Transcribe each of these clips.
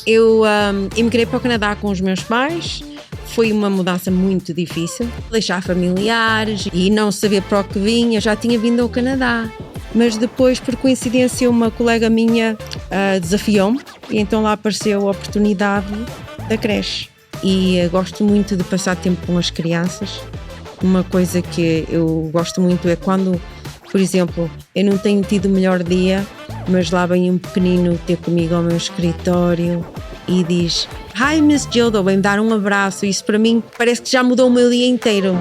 Eu emigrei para o Canadá com os meus pais. Foi uma mudança muito difícil. Deixar familiares e não saber para o que vinha. Já tinha vindo ao Canadá. Mas depois, por coincidência, uma colega minha desafiou-me. E então lá apareceu a oportunidade da creche. E gosto muito de passar tempo com as crianças. Uma coisa que eu gosto muito é quando, por exemplo, eu não tenho tido o melhor dia, mas lá vem um pequenino ter comigo ao meu escritório e diz: "Hi, Miss Gilda", vem-me dar um abraço. Isso para mim parece que já mudou o meu dia inteiro.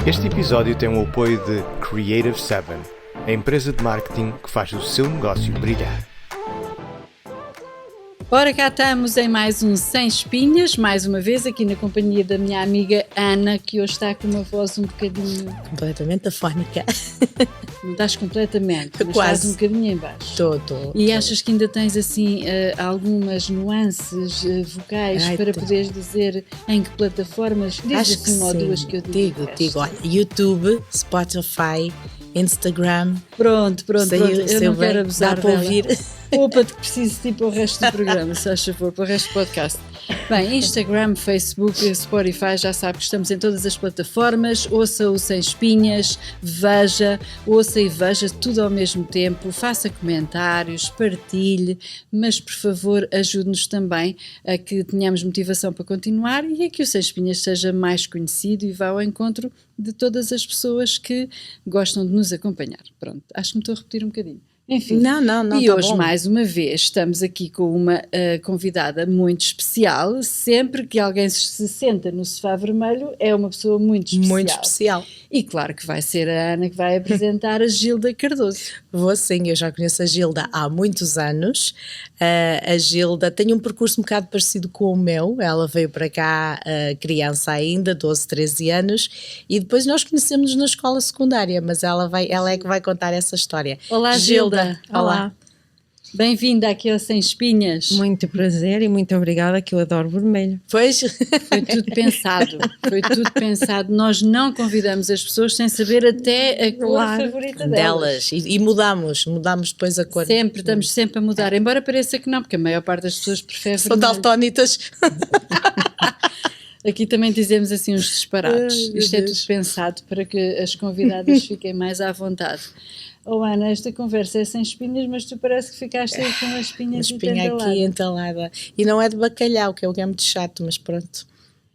Este episódio tem o apoio de Creative 7, a empresa de marketing que faz o seu negócio brilhar. Ora, cá estamos em mais um Sem Espinhas, mais uma vez aqui na companhia da minha amiga Ana, que hoje está com uma voz um bocadinho... Completamente afónica. Não estás completamente, mas quase. estás um bocadinho em baixo. Estou. E achas que ainda tens assim algumas nuances vocais para poderes dizer em que plataformas? Diz Acho assim que uma ou sim. duas que eu digo. Digo, olha, YouTube, Spotify, Instagram. Pronto, eu não quero abusar dá para dela. ouvir. Poupa-te que preciso de ti para o resto do programa, se faz favor, para o resto do podcast. Bem, Instagram, Facebook, Spotify, já sabe que estamos em todas as plataformas. Ouça o Sem Espinhas, ouça e veja tudo ao mesmo tempo, faça comentários, partilhe, mas por favor ajude-nos também a que tenhamos motivação para continuar e a que o Sem Espinhas seja mais conhecido e vá ao encontro de todas as pessoas que gostam de nos acompanhar. Pronto, acho que me estou a repetir um bocadinho. Enfim, não, e tá hoje bom. mais uma vez estamos aqui com uma convidada muito especial. Sempre que alguém se senta no sofá vermelho é uma pessoa muito especial. Muito especial. E claro que vai ser a Ana que vai apresentar a Gilda Cardoso. Vou sim, eu já conheço a Gilda há muitos anos. A Gilda tem um percurso um bocado parecido com o meu. Ela veio para cá criança ainda, 12, 13 anos, e depois nós conhecemos na escola secundária, mas ela é que vai contar essa história. Olá, Gilda. Olá. Bem-vinda aqui ao Sem Espinhas. Muito prazer e muito obrigada, que eu adoro vermelho. Pois. Foi tudo pensado. Nós não convidamos as pessoas sem saber até a cor favorita delas. E mudamos depois a cor. Estamos sempre a mudar, embora pareça que não, porque a maior parte das pessoas prefere São vermelho. daltónitas. Aqui também dizemos assim uns disparates. Isto é tudo pensado para que as convidadas fiquem mais à vontade. Oh Ana, esta conversa é sem espinhas, mas tu parece que ficaste aí com as espinhas Uma espinha aqui entalada. E não é de bacalhau, que é o que é muito chato, mas pronto.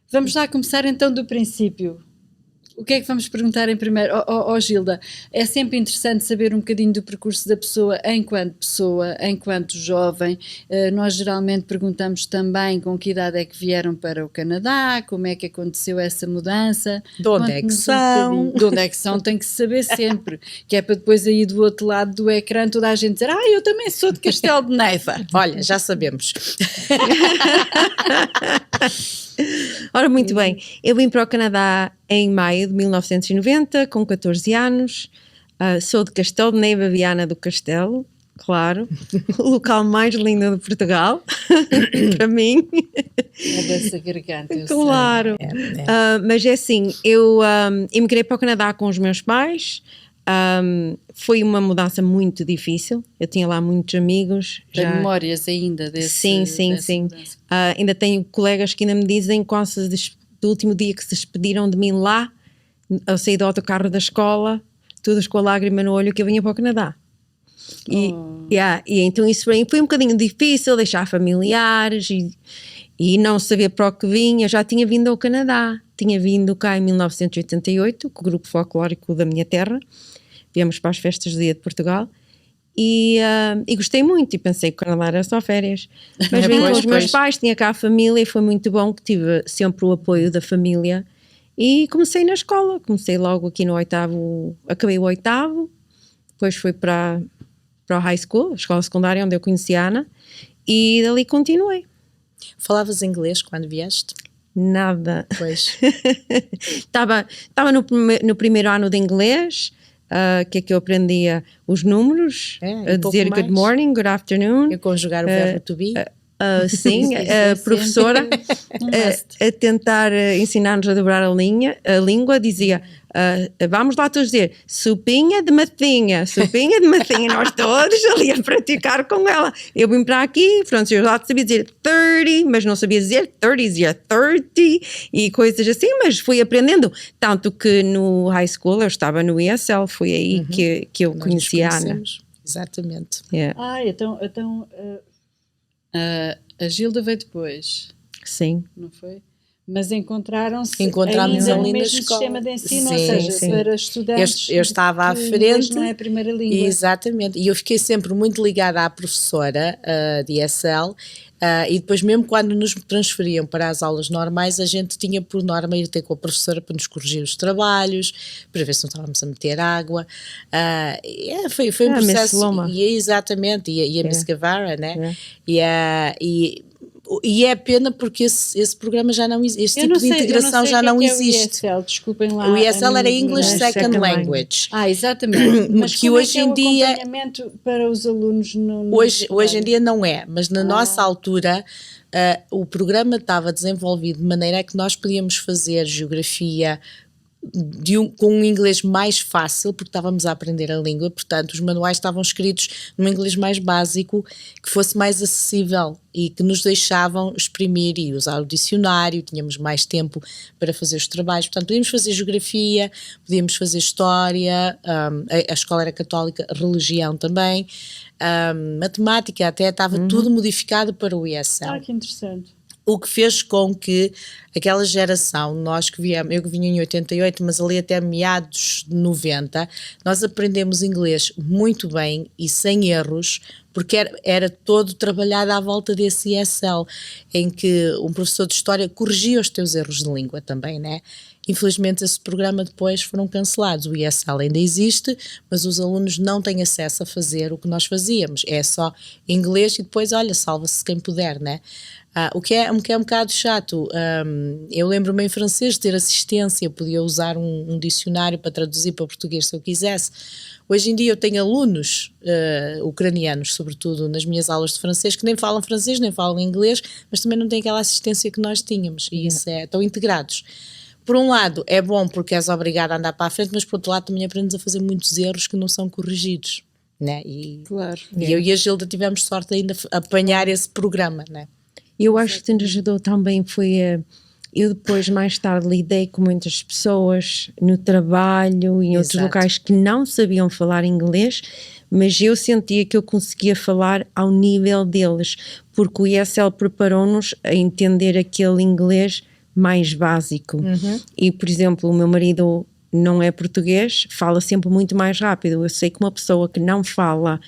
Vamos lá começar então do princípio. O que é que vamos perguntar em primeiro? Gilda, é sempre interessante saber um bocadinho do percurso da pessoa, enquanto jovem. Nós geralmente perguntamos também com que idade é que vieram para o Canadá, como é que aconteceu essa mudança. De onde é que são? De onde é que são, tem que se saber sempre, que é para depois aí do outro lado do ecrã toda a gente dizer: eu também sou de Castelo de Neiva. Olha, já sabemos. Ora, muito bem, eu vim para o Canadá em maio de 1990, com 14 anos, sou de Castelo de Neiva, Viana do Castelo, claro, o local mais lindo de Portugal, para mim. É dessa garganta, eu claro. sei. Mas é assim, eu emigrei para o Canadá com os meus pais. Foi uma mudança muito difícil. Eu tinha lá muitos amigos. Tem memórias ainda desse? Sim. Ainda tenho colegas que ainda me dizem do último dia que se despediram de mim lá, ao sair do autocarro da escola, todas com a lágrima no olho, que eu vinha para o Canadá. E então isso para mim foi um bocadinho difícil, deixar familiares e não saber para o que vinha. Eu já tinha vindo ao Canadá. Tinha vindo cá em 1988, com o grupo folclórico da minha terra. Viemos para as festas do Dia de Portugal e gostei muito e pensei que o Canadá era só férias. Mas vim com os meus pais, tinha cá a família e foi muito bom, que tive sempre o apoio da família. E comecei na escola, comecei logo aqui no oitavo, acabei o oitavo, depois fui para o high school, a escola secundária onde eu conheci a Ana, e dali continuei. Falavas inglês quando vieste? Nada. Pois. Estava no primeiro ano de inglês, que é que eu aprendia os números, a dizer good morning, good afternoon. A conjugar o verbo to be. sim, a professora a tentar ensinar-nos a dobrar a língua dizia vamos lá todos dizer sopinha de matinha, nós todos ali a praticar com ela. Eu vim para aqui, pronto, eu já sabia dizer 30, mas não sabia dizer 30, dizia 30 e coisas assim, mas fui aprendendo, tanto que no high school eu estava no ESL, foi aí que eu conheci a Ana. Exatamente. Yeah. Então a Gilda veio depois, Sim. não foi? Mas encontramos ainda ali na no mesmo escola. sistema de ensino, Sim, ou seja, sim. para estudantes. Eu estava à que frente. inglês não é a primeira língua. Exatamente. E eu fiquei sempre muito ligada à professora de ESL. E depois, mesmo quando nos transferiam para as aulas normais, a gente tinha por norma ir ter com a professora para nos corrigir os trabalhos, para ver se não estávamos a meter água. Foi um processo. Exatamente. E a Miss Guevara, né? E é pena porque esse programa já não existe, esse tipo de integração já não existe. O ESL, desculpem lá. O ESL era English Second Language. Exatamente. Mas que hoje em dia, o acompanhamento para os alunos hoje em dia não é, mas na nossa altura o programa estava desenvolvido de maneira que nós podíamos fazer geografia com um inglês mais fácil, porque estávamos a aprender a língua, portanto os manuais estavam escritos num inglês mais básico, que fosse mais acessível e que nos deixavam exprimir e usar o dicionário, tínhamos mais tempo para fazer os trabalhos, portanto podíamos fazer geografia, podíamos fazer história, a escola era católica, religião também, matemática, até estava tudo modificado para o ESL. Que interessante. O que fez com que aquela geração, nós que viemos, eu que vinha em 88, mas ali até meados de 90, nós aprendemos inglês muito bem e sem erros, porque era todo trabalhado à volta desse ESL, em que um professor de história corrigia os teus erros de língua também, né? Infelizmente esse programa depois foram cancelados, o ESL ainda existe, mas os alunos não têm acesso a fazer o que nós fazíamos, é só inglês e depois, olha, salva-se quem puder, né? O que é um bocado chato. Eu lembro-me em francês de ter assistência, podia usar um dicionário para traduzir para português se eu quisesse. Hoje em dia eu tenho alunos ucranianos, sobretudo nas minhas aulas de francês, que nem falam francês, nem falam inglês, mas também não têm aquela assistência que nós tínhamos, e isso estão integrados. Por um lado é bom porque és obrigado a andar para a frente, mas por outro lado também aprendes a fazer muitos erros que não são corrigidos, né? Claro. E eu e a Gilda tivemos sorte ainda de apanhar esse programa, né? Eu acho que nos ajudou também eu depois mais tarde lidei com muitas pessoas no trabalho e em outros locais que não sabiam falar inglês, mas eu sentia que eu conseguia falar ao nível deles, porque o ESL preparou-nos a entender aquele inglês mais básico. E, por exemplo, o meu marido não é português, fala sempre muito mais rápido. Eu sei que uma pessoa que não fala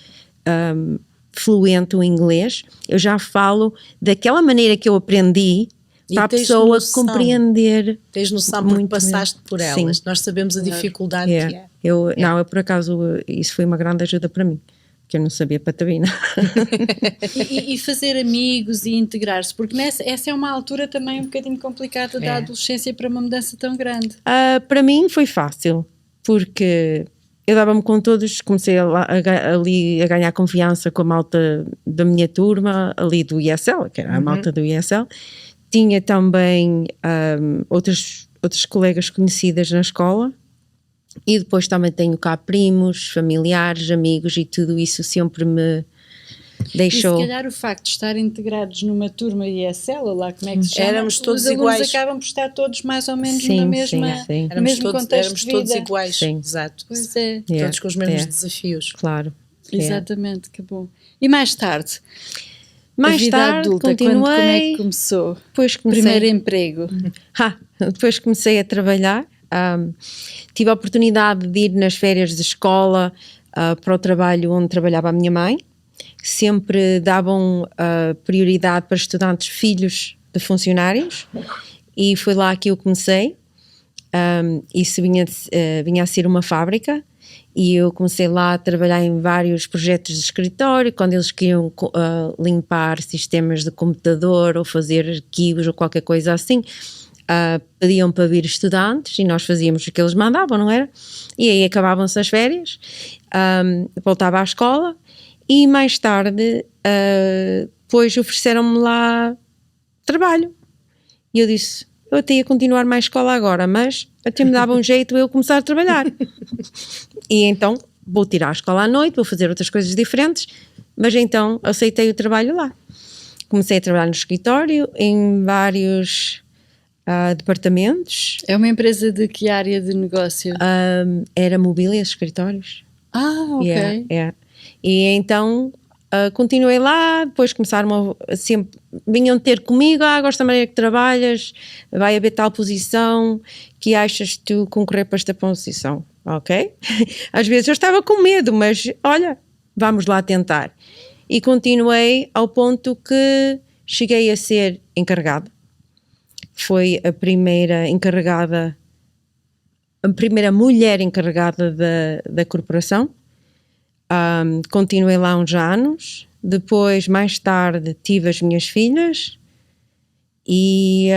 fluente o inglês, eu já falo daquela maneira que eu aprendi para a pessoa compreender. Tens noção porque passaste por elas. Sim. Nós sabemos a dificuldade que é. Eu por acaso, isso foi uma grande ajuda para mim, que eu não sabia patabina. E fazer amigos e integrar-se, porque essa é uma altura também um bocadinho complicada da adolescência para uma mudança tão grande. Para mim foi fácil, porque eu dava-me com todos, comecei ali a ganhar confiança com a malta da minha turma, ali do ESL, que era a malta do ESL. Tinha também outras colegas conhecidas na escola, e depois também tenho cá primos, familiares, amigos, e tudo isso sempre me deixou. E se calhar o facto de estarem integrados numa turma ESL, ou lá como é que se chama, éramos todos os alunos iguais. Acabam por estar todos mais ou menos na mesma, no mesmo contexto éramos de vida. todos iguais, Sim. Exato. Pois é. Todos com os mesmos desafios. Claro. Exatamente, que bom. E mais tarde? Mais a vida tarde, adulta, continuei. como é que começou? Depois comecei. Primeiro emprego. Depois comecei a trabalhar. Tive a oportunidade de ir nas férias de escola para o trabalho onde trabalhava a minha mãe. Sempre davam prioridade para estudantes filhos de funcionários, e foi lá que eu comecei. Isso vinha a ser uma fábrica, e eu comecei lá a trabalhar em vários projetos de escritório, quando eles queriam limpar sistemas de computador ou fazer arquivos ou qualquer coisa assim. Pediam para vir estudantes e nós fazíamos o que eles mandavam, não era? E aí acabavam-se as férias, voltava à escola, e mais tarde, depois ofereceram-me lá trabalho. E eu disse, eu até ia continuar mais escola agora, mas até me dava um jeito eu começar a trabalhar. E então vou tirar a escola à noite, vou fazer outras coisas diferentes, mas então aceitei o trabalho lá. Comecei a trabalhar no escritório, em vários departamentos. É uma empresa de que área de negócio? Era mobília, escritórios. Ok. Yeah. E então continuei lá, depois começaram sempre, vinham ter comigo, gosto da maneira que trabalhas, vai haver tal posição, que achas tu concorrer para esta posição, ok? Às vezes eu estava com medo, mas olha, vamos lá tentar. E continuei ao ponto que cheguei a ser encarregada. Foi a primeira encarregada, a primeira mulher encarregada da corporação. Continuei lá uns anos. Depois, mais tarde, tive as minhas filhas e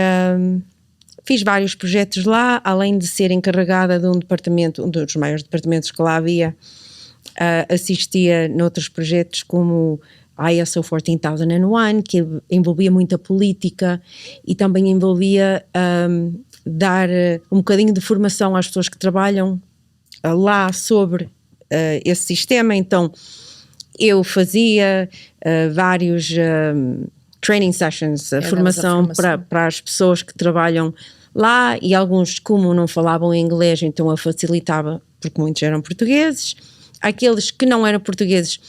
fiz vários projetos lá, além de ser encarregada de um departamento, um dos maiores departamentos que lá havia. Assistia noutros projetos como a ISO 14001, que envolvia muita política e também envolvia dar um bocadinho de formação às pessoas que trabalham lá sobre esse sistema. Então eu fazia vários training sessions, formação para as pessoas que trabalham lá, e alguns, como não falavam inglês, então eu facilitava, porque muitos eram portugueses. Aqueles que não eram portugueses,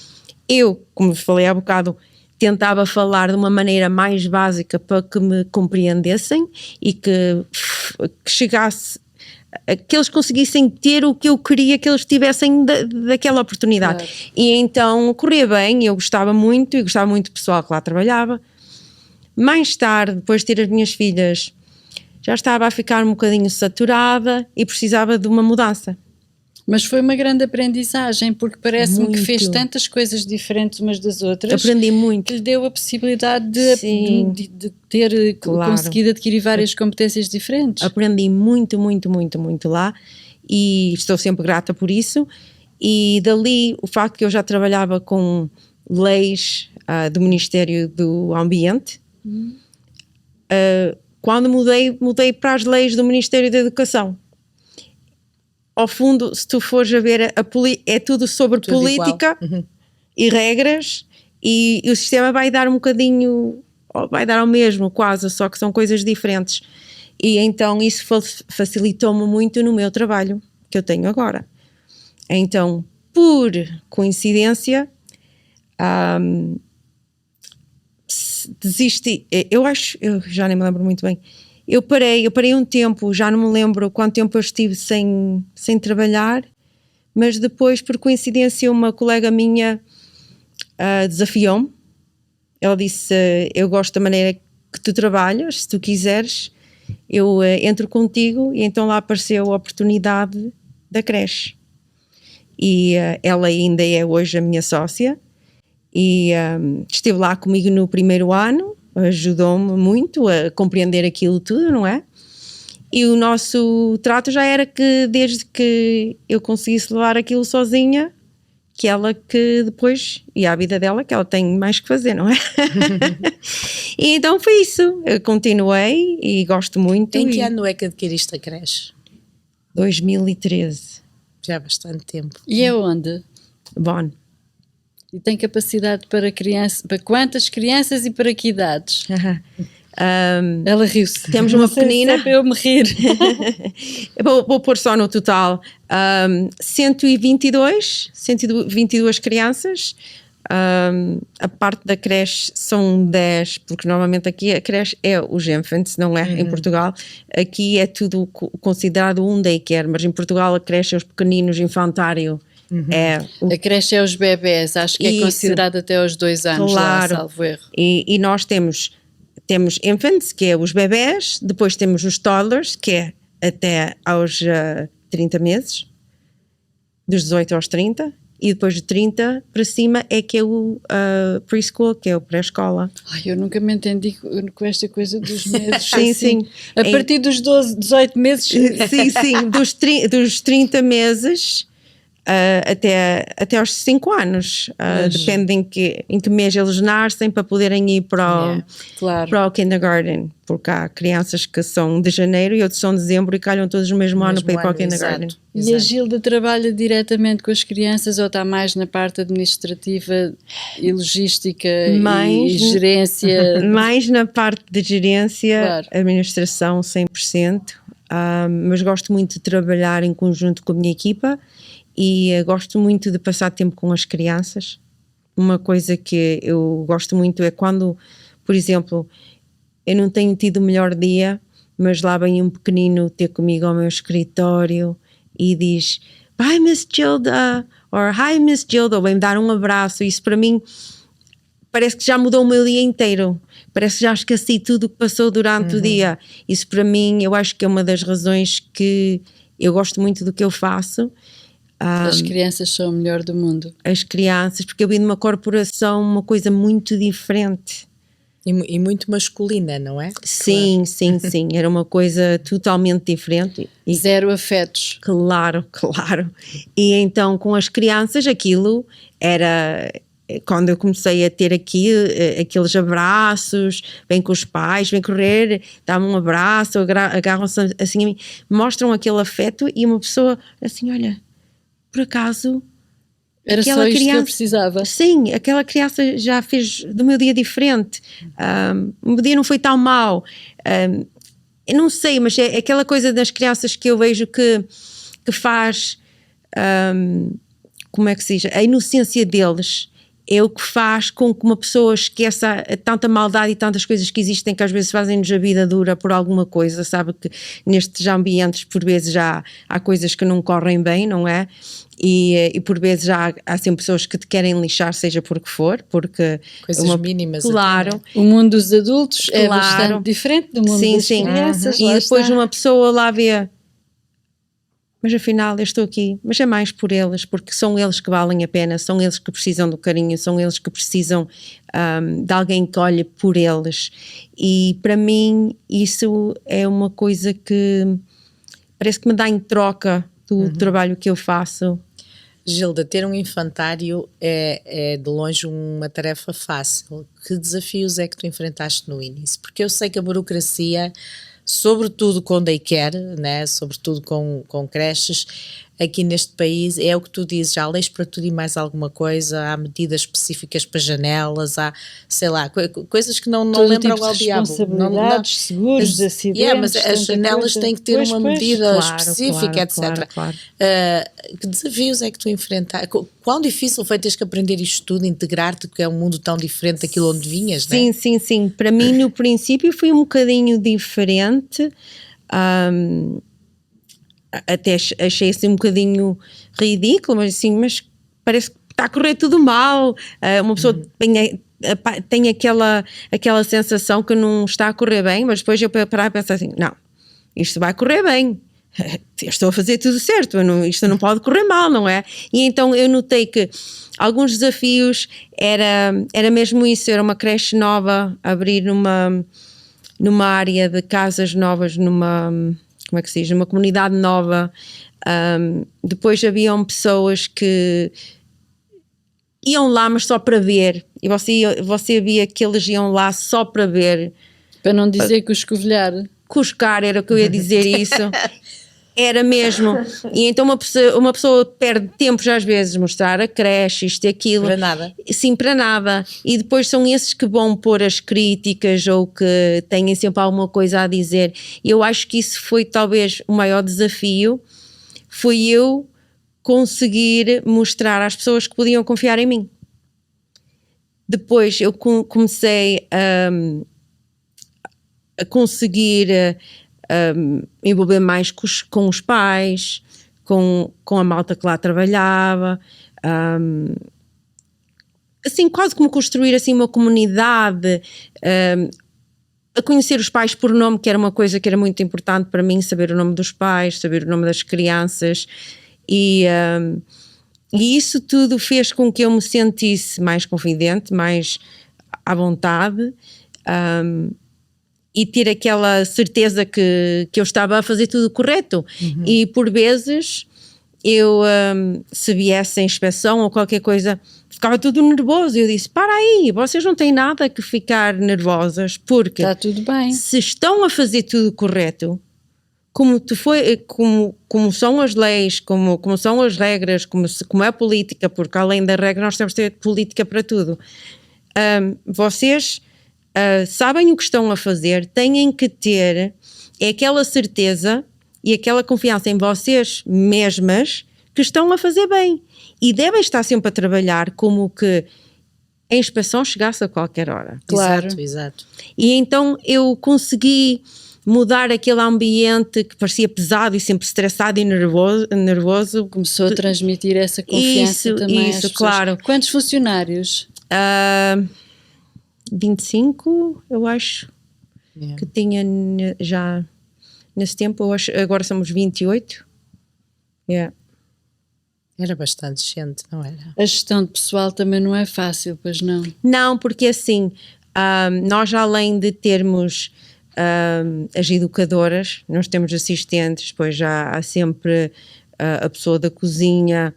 eu, como falei há bocado, tentava falar de uma maneira mais básica para que me compreendessem e que chegasse, que eles conseguissem ter o que eu queria que eles tivessem daquela oportunidade. Claro. E então corria bem, eu gostava muito, e gostava muito do pessoal que lá trabalhava. Mais tarde, depois de ter as minhas filhas, já estava a ficar um bocadinho saturada e precisava de uma mudança. Mas foi uma grande aprendizagem, porque parece-me que fez tantas coisas diferentes umas das outras. Aprendi muito. Que lhe deu a possibilidade de ter conseguido adquirir várias competências diferentes. Aprendi muito, muito, muito, muito lá, e estou sempre grata por isso. E dali, o facto que eu já trabalhava com leis do Ministério do Ambiente, quando mudei para as leis do Ministério da Educação. Ao fundo, se tu fores a ver, é tudo sobre política e regras, e o sistema vai dar um bocadinho, vai dar ao mesmo quase, só que são coisas diferentes. E então isso facilitou-me muito no meu trabalho que eu tenho agora. Então, por coincidência, desisti. Eu já nem me lembro muito bem. Eu parei um tempo, já não me lembro quanto tempo eu estive sem trabalhar, mas depois, por coincidência, uma colega minha desafiou-me. Ela disse, eu gosto da maneira que tu trabalhas, se tu quiseres, eu entro contigo, e então lá apareceu a oportunidade da creche. E ela ainda é hoje a minha sócia, e esteve lá comigo no primeiro ano, ajudou-me muito a compreender aquilo tudo, não é? E o nosso trato já era que, desde que eu conseguisse levar aquilo sozinha, que ela que depois, e a vida dela, que ela tem mais que fazer, não é? E então foi isso, eu continuei e gosto muito. Em que ano é que adquiriste a creche? 2013. Já há bastante tempo. E é onde? Bom. E tem capacidade para quantas crianças e para que idades? Ela riu-se. Temos uma pequenina. É para eu me rir. Vou pôr só no total. 122 crianças. A parte da creche são 10, porque normalmente aqui a creche é os infants, não é? Em Portugal. Aqui é tudo considerado um daycare, mas em Portugal a creche é os pequeninos, infantário. A creche é os bebés, acho que é considerado até aos 2 anos, claro. Lá, salvo erro. E nós temos infants, que é os bebés, depois temos os toddlers, que é até aos 30 meses, dos 18 aos 30, e depois de 30 para cima é que é o preschool, que é o pré-escola. Ai, eu nunca me entendi com esta coisa dos meses. Sim, sim. A partir dos 18 meses. Sim, dos 30 meses até aos 5 anos. Depende em que mês eles nascem para poderem ir para o kindergarten, porque há crianças que são de janeiro e outros são de dezembro e calham todos no mesmo ano para ir para o kindergarten. Exato. E a Gilda trabalha diretamente com as crianças ou está mais na parte administrativa e logística e gerência? Mais na parte de gerência, administração 100%, mas gosto muito de trabalhar em conjunto com a minha equipa e gosto muito de passar tempo com as crianças. Uma coisa que eu gosto muito é quando, por exemplo, eu não tenho tido o melhor dia, mas lá vem um pequenino ter comigo ao meu escritório e diz "Bye Miss Gilda", ou "Hi Miss Gilda", ou vem-me dar um abraço. Isso para mim parece que já mudou o meu dia inteiro, parece que já esqueci tudo o que passou durante o dia. Isso para mim, eu acho que é uma das razões que eu gosto muito do que eu faço. As crianças são o melhor do mundo. As crianças, porque eu vim de uma corporação, uma coisa muito diferente. E muito masculina, não é? Sim, claro. sim. Era uma coisa totalmente diferente. E zero afetos. Claro. E então com as crianças aquilo era... Quando eu comecei a ter aqui aqueles abraços, vem com os pais, vem correr, dá-me um abraço, agarram-se assim a mim, mostram aquele afeto e uma pessoa assim, olha, por acaso... Era só isto que eu precisava. Sim, aquela criança já fez do meu dia diferente. O meu dia não foi tão mau. Eu não sei, mas é aquela coisa das crianças que eu vejo que faz... como é que se diz? A inocência deles é o que faz com que uma pessoa esqueça tanta maldade e tantas coisas que existem que às vezes fazem-nos a vida dura por alguma coisa, sabe que nestes ambientes por vezes já há coisas que não correm bem, não é? E por vezes já há sempre pessoas que te querem lixar, seja por que for, porque... Coisas mínimas. Claro. Até, o mundo dos adultos é bastante diferente do mundo das crianças. E depois uma pessoa lá vê... Mas afinal eu estou aqui, mas é mais por eles, porque são eles que valem a pena, são eles que precisam do carinho, são eles que precisam de alguém que olhe por eles. E para mim isso é uma coisa que parece que me dá em troca do trabalho que eu faço. Gilda, ter um infantário é de longe uma tarefa fácil. Que desafios é que tu enfrentaste no início? Porque eu sei que a burocracia... sobretudo com daycare, né? Sobretudo com creches, aqui neste país é o que tu dizes, há leis para tudo e mais alguma coisa, há medidas específicas para janelas, há, sei lá, coisas que não lembram ao diabo. Responsabilidades, seguros, acidentes. Mas as janelas têm que ter uma medida específica, etc. Claro. Que desafios é que tu enfrentaste? Quão difícil foi teres que aprender isto tudo, integrar-te, que é um mundo tão diferente daquilo onde vinhas, sim, né? Sim. Para mim no princípio foi um bocadinho diferente. Até achei assim um bocadinho ridículo, mas parece que está a correr tudo mal. Uma pessoa tem aquela sensação que não está a correr bem, mas depois eu parar e pensar assim, não, isto vai correr bem, eu estou a fazer tudo certo, isto não pode correr mal, não é? E então eu notei que alguns desafios era mesmo isso, era uma creche nova, abrir numa área de casas novas, como é que se diz, numa comunidade nova. Depois haviam pessoas que iam lá mas só para ver, e você via que eles iam lá só para ver, para não dizer cuscovilhar, era o que eu ia dizer. Isso era mesmo. E então uma pessoa perde tempo já às vezes mostrar a creche, isto e aquilo. Para nada. Sim, para nada. E depois são esses que vão pôr as críticas ou que têm sempre alguma coisa a dizer. E eu acho que isso foi talvez o maior desafio, foi eu conseguir mostrar às pessoas que podiam confiar em mim. Depois eu comecei a conseguir envolver mais com os pais, com a malta que lá trabalhava, assim quase como construir assim uma comunidade, a conhecer os pais por nome, que era uma coisa que era muito importante para mim, saber o nome dos pais, saber o nome das crianças, e isso tudo fez com que eu me sentisse mais confidente, mais à vontade, e ter aquela certeza que eu estava a fazer tudo correto. E por vezes se viesse a inspeção ou qualquer coisa, ficava tudo nervoso. Eu disse, para aí, vocês não têm nada que ficar nervosas, porque Está tudo bem. se estão a fazer tudo correto, como são as leis, como são as regras, como é a política, porque além da regra nós temos de ter política para tudo. Vocês sabem o que estão a fazer, têm que ter aquela certeza e aquela confiança em vocês mesmas que estão a fazer bem. E devem estar sempre a trabalhar como que a inspeção chegasse a qualquer hora. Claro. Exato. E então eu consegui mudar aquele ambiente que parecia pesado e sempre estressado e nervoso. Começou a transmitir essa confiança também às pessoas. Claro. Quantos funcionários? 25, eu acho, Yeah. que tinha já nesse tempo. Eu acho, agora somos 28. Yeah. Era bastante gente, não era? A gestão de pessoal também não é fácil, pois não? Não, porque assim, nós além de termos as educadoras, nós temos assistentes, depois já há sempre a pessoa da cozinha,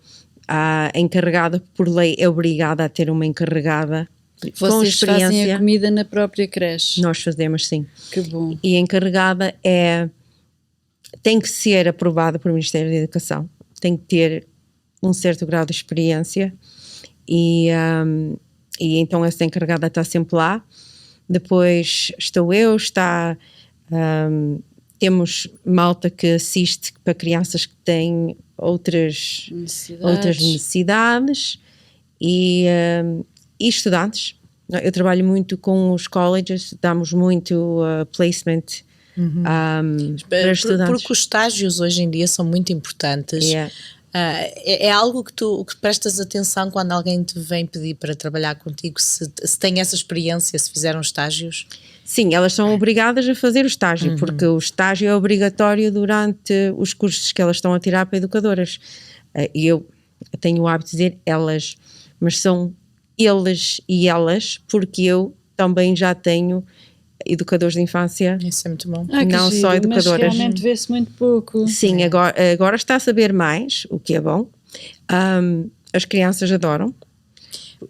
a encarregada, por lei é obrigada a ter uma encarregada com Vocês fazem a experiência. comida na própria creche. Nós fazemos, sim. Que bom. E a encarregada tem que ser aprovada pelo Ministério da Educação, tem que ter um certo grau de experiência e então essa encarregada está sempre lá. Depois estou eu, temos malta que assiste para crianças que têm outras necessidades e estudantes. Eu trabalho muito com os colleges, damos muito placement para estudantes. Porque os estágios hoje em dia são muito importantes. Yeah. É algo que que prestas atenção quando alguém te vem pedir para trabalhar contigo, se tem essa experiência, se fizeram estágios? Sim, elas são obrigadas a fazer o estágio, porque o estágio é obrigatório durante os cursos que elas estão a tirar para educadoras. E eu tenho o hábito de dizer elas, mas são eles e elas, porque eu também já tenho educadores de infância. Isso é muito bom. Que Não giro, só educadoras. Mas realmente vê-se muito pouco. Sim, agora está a saber mais, o que é bom. As crianças adoram.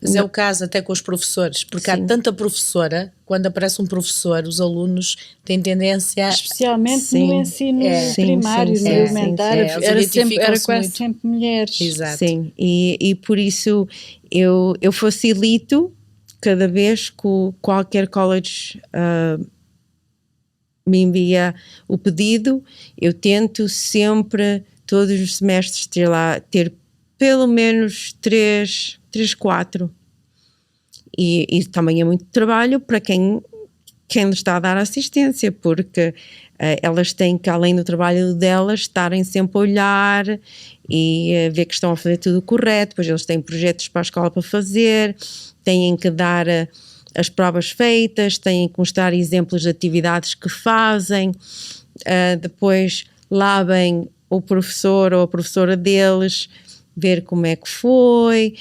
Mas é o caso até com os professores, porque há Sim. tanta professora, quando aparece um professor, os alunos têm tendência Especialmente Sim. no ensino Sim, primário, sim, no sim, elementar, sim. Eles era identificam-se quase muito. sempre mulheres. Exato. Sim, e por isso eu facilito cada vez que qualquer college me envia o pedido, eu tento sempre, todos os semestres, ter pelo menos 3, 4. E também é muito trabalho para quem lhe está a dar assistência, porque elas têm que, além do trabalho delas, estarem sempre a olhar e ver que estão a fazer tudo correto. Depois eles têm projetos para a escola para fazer, têm que dar as provas feitas, têm que mostrar exemplos de atividades que fazem. Depois lá vem o professor ou a professora deles ver como é que foi,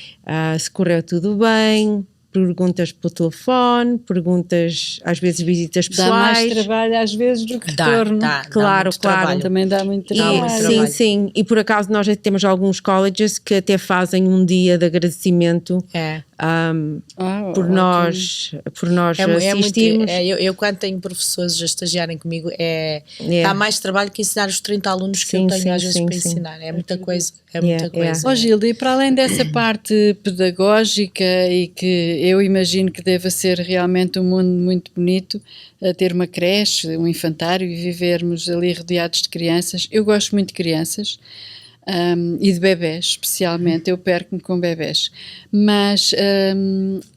se correu tudo bem, perguntas pelo telefone, perguntas, às vezes visitas Dá mais pessoais. trabalho às vezes do que retorno. Dá Claro, muito claro. trabalho. Também dá muito E, trabalho. sim, trabalho. sim. E por acaso nós já temos alguns colleges que até fazem um dia de agradecimento por ótimo. nós assistirmos. Eu quando tenho professores a estagiarem comigo, Yeah. dá mais trabalho que ensinar os 30 alunos que Sim, eu tenho sim, às vezes sim, para sim. ensinar. É muita coisa. É Yeah, muita coisa. Ó Gilda, e para além dessa parte pedagógica e que eu imagino que deva ser realmente um mundo muito bonito, a ter uma creche, um infantário e vivermos ali rodeados de crianças, eu gosto muito de crianças e de bebés especialmente, eu perco-me com bebés, mas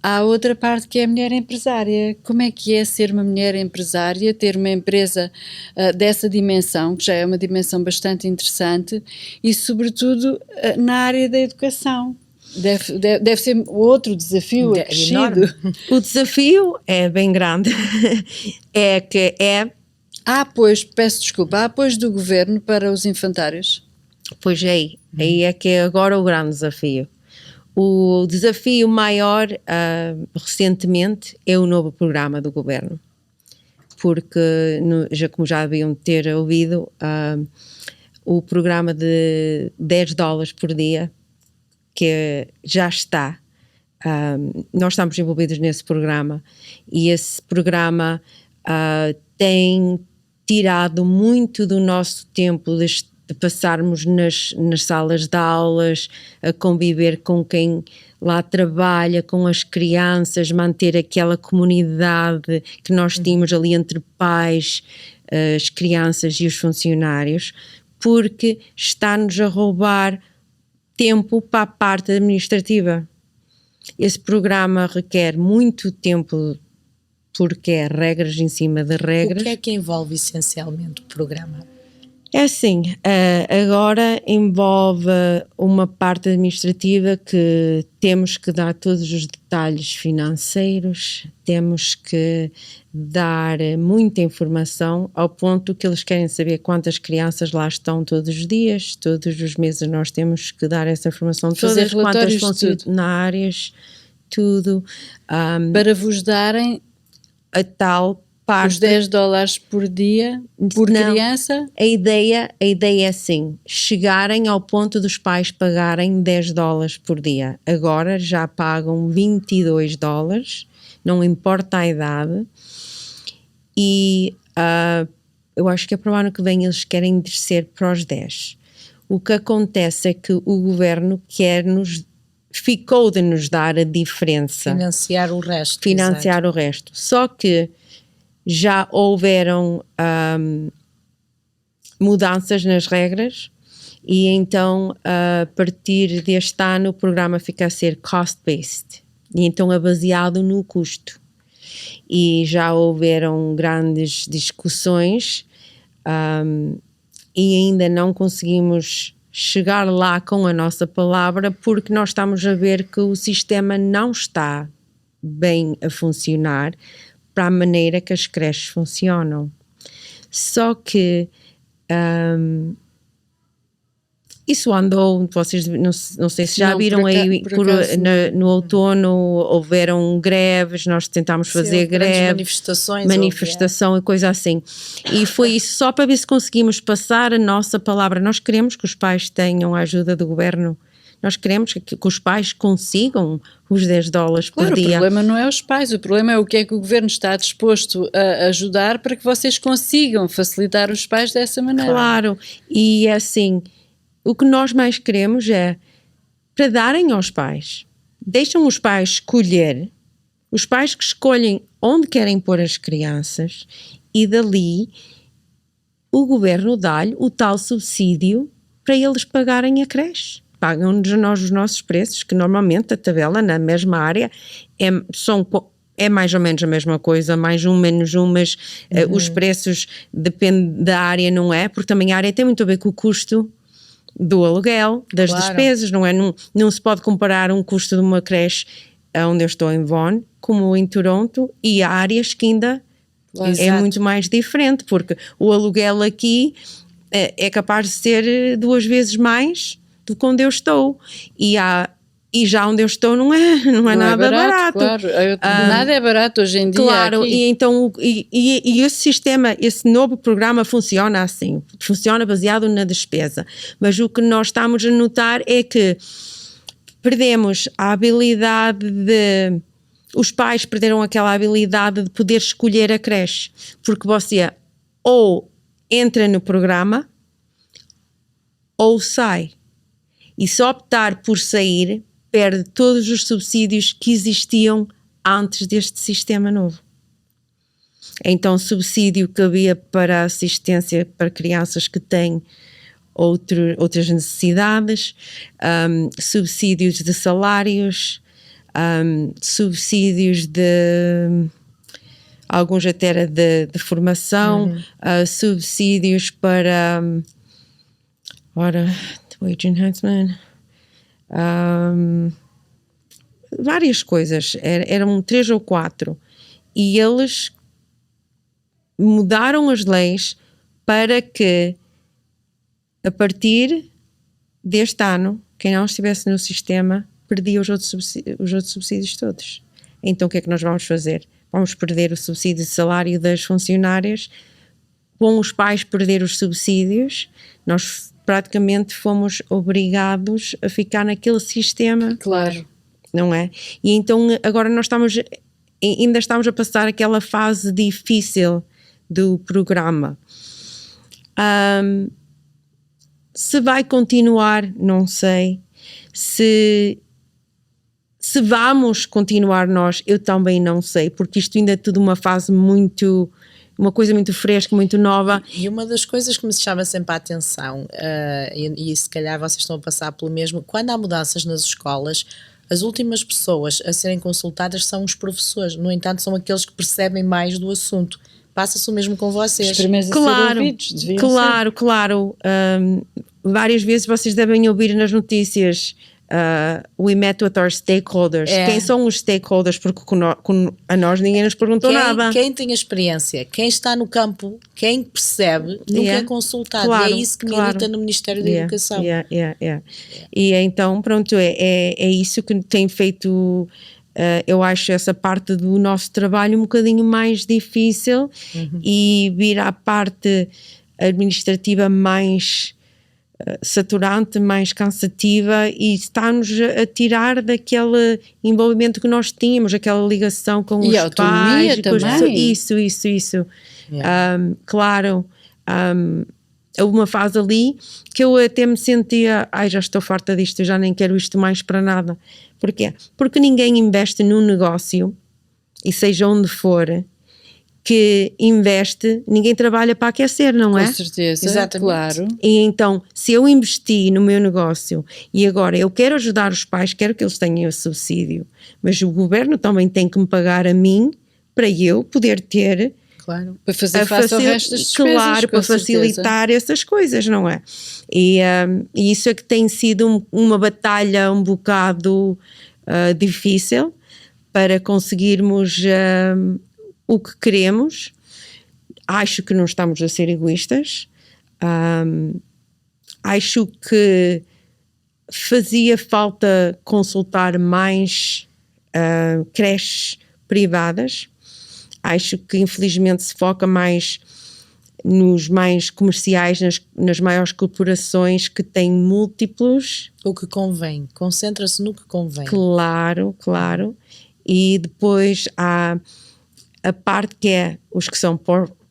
há outra parte que é a mulher empresária. Como é que é ser uma mulher empresária, ter uma empresa dessa dimensão, que já é uma dimensão bastante interessante e sobretudo na área da educação? Deve ser outro desafio acrescido. Enorme. O desafio é bem grande. Há apoios, peço desculpa, há apoios do governo para os infantários? Pois aí é que é agora o grande desafio. O desafio maior recentemente é o novo programa do governo, porque como já deviam ter ouvido, o programa de $10 por dia, que já está. Nós estamos envolvidos nesse programa e esse programa tem tirado muito do nosso tempo de passarmos nas salas de aulas, a conviver com quem lá trabalha, com as crianças, manter aquela comunidade que nós tínhamos ali entre pais, as crianças e os funcionários, porque está-nos a roubar tempo para a parte administrativa. Esse programa requer muito tempo porque é regras em cima de regras. O que envolve essencialmente o programa? É assim, agora envolve uma parte administrativa que temos que dar todos os detalhes financeiros, temos que dar muita informação ao ponto que eles querem saber quantas crianças lá estão todos os dias, todos os meses nós temos que dar essa informação fazer todas, quantas relatórios, funcionárias, tudo. Para vos darem A tal parte. os $10 por dia, por criança? A ideia é assim, chegarem ao ponto dos pais pagarem $10 por dia. Agora já pagam $22, não importa a idade, e eu acho que é para o ano que vem eles querem descer para os 10. O que acontece é que o governo ficou de nos dar a diferença. Financiar o resto. Financiar o resto. Só que já houveram mudanças nas regras e então a partir deste ano o programa fica a ser cost-based e então é baseado no custo. E já houveram grandes discussões e ainda não conseguimos chegar lá com a nossa palavra porque nós estamos a ver que o sistema não está bem a funcionar para a maneira que as creches funcionam. Só que isso andou, vocês não sei se já viram aí, no outono houveram greves, nós tentámos fazer greve, manifestação e coisa assim. E foi isso só para ver se conseguimos passar a nossa palavra. Nós queremos que os pais tenham a ajuda do governo. Nós queremos que os pais consigam os $10 por dia. O problema não é os pais, o problema é o que é que o governo está disposto a ajudar para que vocês consigam facilitar os pais dessa maneira. Claro, e assim, o que nós mais queremos é para darem aos pais. Deixam os pais escolher, os pais que escolhem onde querem pôr as crianças e dali o governo dá-lhe o tal subsídio para eles pagarem a creche. Pagam-nos nós os nossos preços, que normalmente a tabela na mesma área é mais ou menos a mesma coisa, mais um, menos um, mas os preços depende da área, não é? Porque também a área tem muito a ver com o custo do aluguel, das despesas, não é? Não se pode comparar um custo de uma creche onde eu estou em Vaughan como em Toronto e há áreas que ainda é muito mais diferente, porque o aluguel aqui é capaz de ser 2 vezes mais do que onde eu estou e já onde eu estou não é nada barato. Claro. Nada é barato hoje em dia. Claro, aqui. e então e esse sistema, esse novo programa funciona assim, funciona baseado na despesa, mas o que nós estamos a notar é que perdemos a habilidade os pais perderam aquela habilidade de poder escolher a creche, porque você ou entra no programa ou sai. E se optar por sair, perde todos os subsídios que existiam antes deste sistema novo. Então, subsídio que havia para assistência para crianças que têm outras necessidades, subsídios de salários, subsídios de... alguns até era de formação, subsídios para... wage enhancement, várias coisas, eram 3 ou 4 e eles mudaram as leis para que a partir deste ano quem não estivesse no sistema perdia os outros subsídios todos. Então o que é que nós vamos fazer? Vamos perder o subsídio de salário das funcionárias, vão os pais perder os subsídios, nós praticamente fomos obrigados a ficar naquele sistema, Claro. não é? E então agora ainda estamos a passar aquela fase difícil do programa. Se vai continuar, não sei. Se vamos continuar nós, eu também não sei, porque isto ainda é tudo uma coisa muito fresca, muito nova. E uma das coisas que me chama sempre a atenção, e se calhar vocês estão a passar pelo mesmo, quando há mudanças nas escolas, as últimas pessoas a serem consultadas são os professores, no entanto são aqueles que percebem mais do assunto. Passa-se o mesmo com vocês. Os primeiros a Claro, ser ouvidos, deviam claro. Várias vezes vocês devem ouvir nas notícias we met with our stakeholders. Quem são os stakeholders? Porque a nós ninguém nos perguntou nada. Quem tem a experiência, quem está no campo, quem percebe, nunca é consultado. Claro, e é isso que milita no Ministério da Educação. E então, pronto, é isso que tem feito, eu acho, essa parte do nosso trabalho um bocadinho mais difícil e vir à parte administrativa mais saturante, mais cansativa, e está-nos a tirar daquele envolvimento que nós tínhamos, aquela ligação com os pais. Isso. Claro. Houve uma fase ali que eu até me sentia, já estou farta disto, eu já nem quero isto mais para nada. Porquê? Porque ninguém investe num negócio, e seja onde for, que investe, ninguém trabalha para aquecer, não é? Com certeza, Exatamente. claro. E então, se eu investi no meu negócio e agora eu quero ajudar os pais, quero que eles tenham o subsídio, mas o governo também tem que me pagar a mim para eu poder ter... Claro. Para fazer face ao resto das despesas. Claro, para facilitar essas coisas, não é? E isso é que tem sido uma batalha um bocado difícil para conseguirmos o que queremos. Acho que não estamos a ser egoístas. Acho que fazia falta consultar mais creches privadas. Acho que infelizmente se foca mais nos mais comerciais, nas maiores corporações que têm múltiplos. O que convém, concentra-se no que convém. Claro. E depois há a parte que é os que são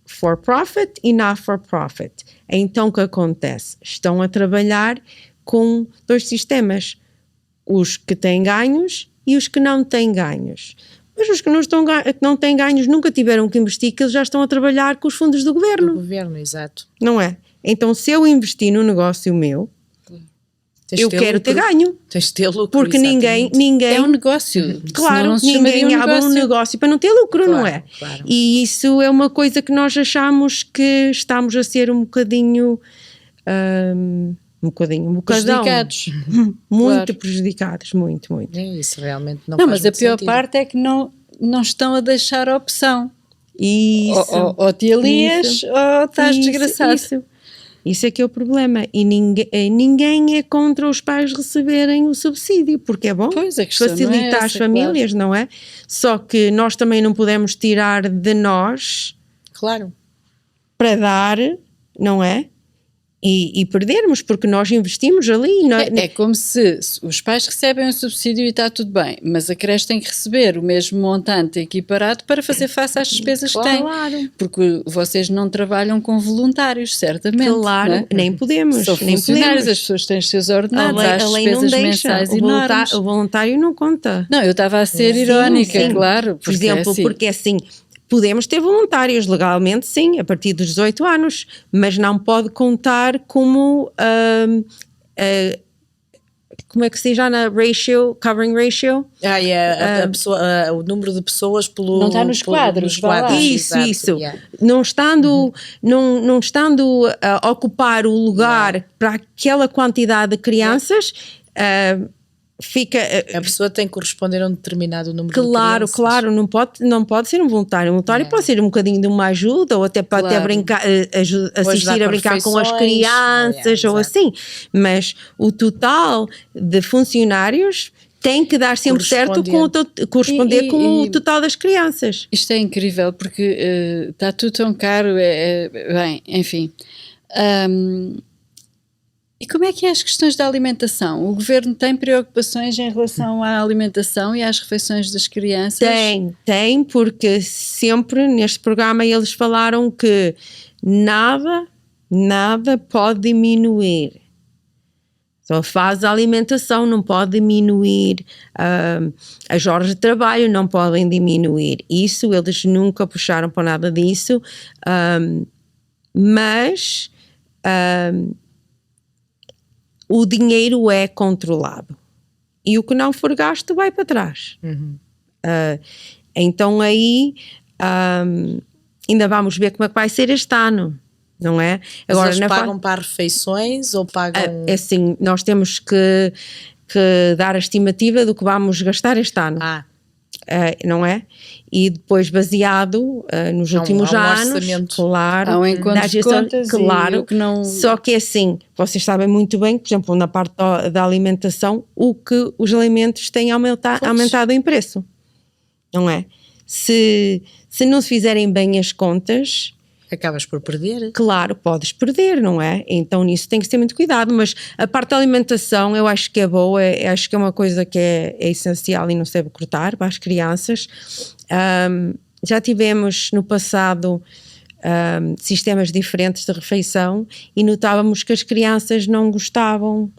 for profit e not for profit. Então o que acontece? Estão a trabalhar com dois sistemas, os que têm ganhos e os que não têm ganhos. Mas os que não têm ganhos nunca tiveram que investir, que eles já estão a trabalhar com os fundos do governo. Do governo, exato. Não é? Então se eu investir no negócio meu, eu quero ter ganho. Tens de ter lucro, porque ninguém é um negócio. Claro, ninguém abre um negócio para não ter lucro, não é? Claro. E isso é uma coisa que nós achamos que estamos a ser um bocadinho prejudicados. Muito prejudicados, muito. É isso, realmente não Não, faz mas a muito pior sentido. parte é que não estão a deixar a opção. Isso. Ou te alias ou estás desgraçado. Isso é que é o problema. E ninguém é contra os pais receberem o subsídio, porque é bom, pois, a questão facilitar não é essa, as famílias, claro. Não é? Só que nós também não podemos tirar de nós, claro, para dar, não é? E perdermos, porque nós investimos ali. É como se os pais recebem o subsídio e está tudo bem, mas a creche tem que receber o mesmo montante equiparado para fazer face às despesas que tem. Claro. Porque vocês não trabalham com voluntários, certamente. Claro, não é? Nem podemos. São funcionários, as pessoas têm os seus ordenados, há as despesas mensais enormes. O voluntário não conta. Não, eu estava a ser irónica, sim. Claro. Por exemplo, porque assim... Podemos ter voluntários legalmente, sim, a partir dos 18 anos, mas não pode contar como como é que se diz já na ratio, covering ratio? A pessoa, o número de pessoas pelo... Não está nos quadros, Isso. Yeah. Não estando a ocupar o lugar para aquela quantidade de crianças... a pessoa tem que corresponder a um determinado número de crianças. Claro, não pode ser um voluntário. Um voluntário pode ser um bocadinho de uma ajuda, ou até para até brincar, assistir a brincar com as crianças, ou assim. Mas o total de funcionários tem que dar sempre certo corresponder com o total das crianças. Isto é incrível, porque está tudo tão caro. Bem, enfim... E como é que é as questões da alimentação? O governo tem preocupações em relação à alimentação e às refeições das crianças? Tem, porque sempre neste programa eles falaram que nada pode diminuir. Só faz a alimentação, não pode diminuir, as horas de trabalho não podem diminuir. Isso, eles nunca puxaram para nada disso, mas o dinheiro é controlado. E o que não for gasto vai para trás. Então aí ainda vamos ver como é que vai ser este ano. Não é? Agora, eles pagam para refeições ou pagam... É assim, nós temos que dar a estimativa do que vamos gastar este ano. Não é? E depois baseado nos últimos anos, orçamento. Claro. Há um encontro de contas, claro. E o que não... Só que é assim, vocês sabem muito bem, por exemplo, na parte da alimentação, o que os alimentos têm aumentado em preço. Não é? Se não se fizerem bem as contas... Acabas por perder. Claro, podes perder, não é? Então nisso tem que ter muito cuidado, mas a parte da alimentação eu acho que é boa, acho que é uma coisa que é essencial e não se deve cortar para as crianças. Já tivemos no passado sistemas diferentes de refeição e notávamos que as crianças não gostavam,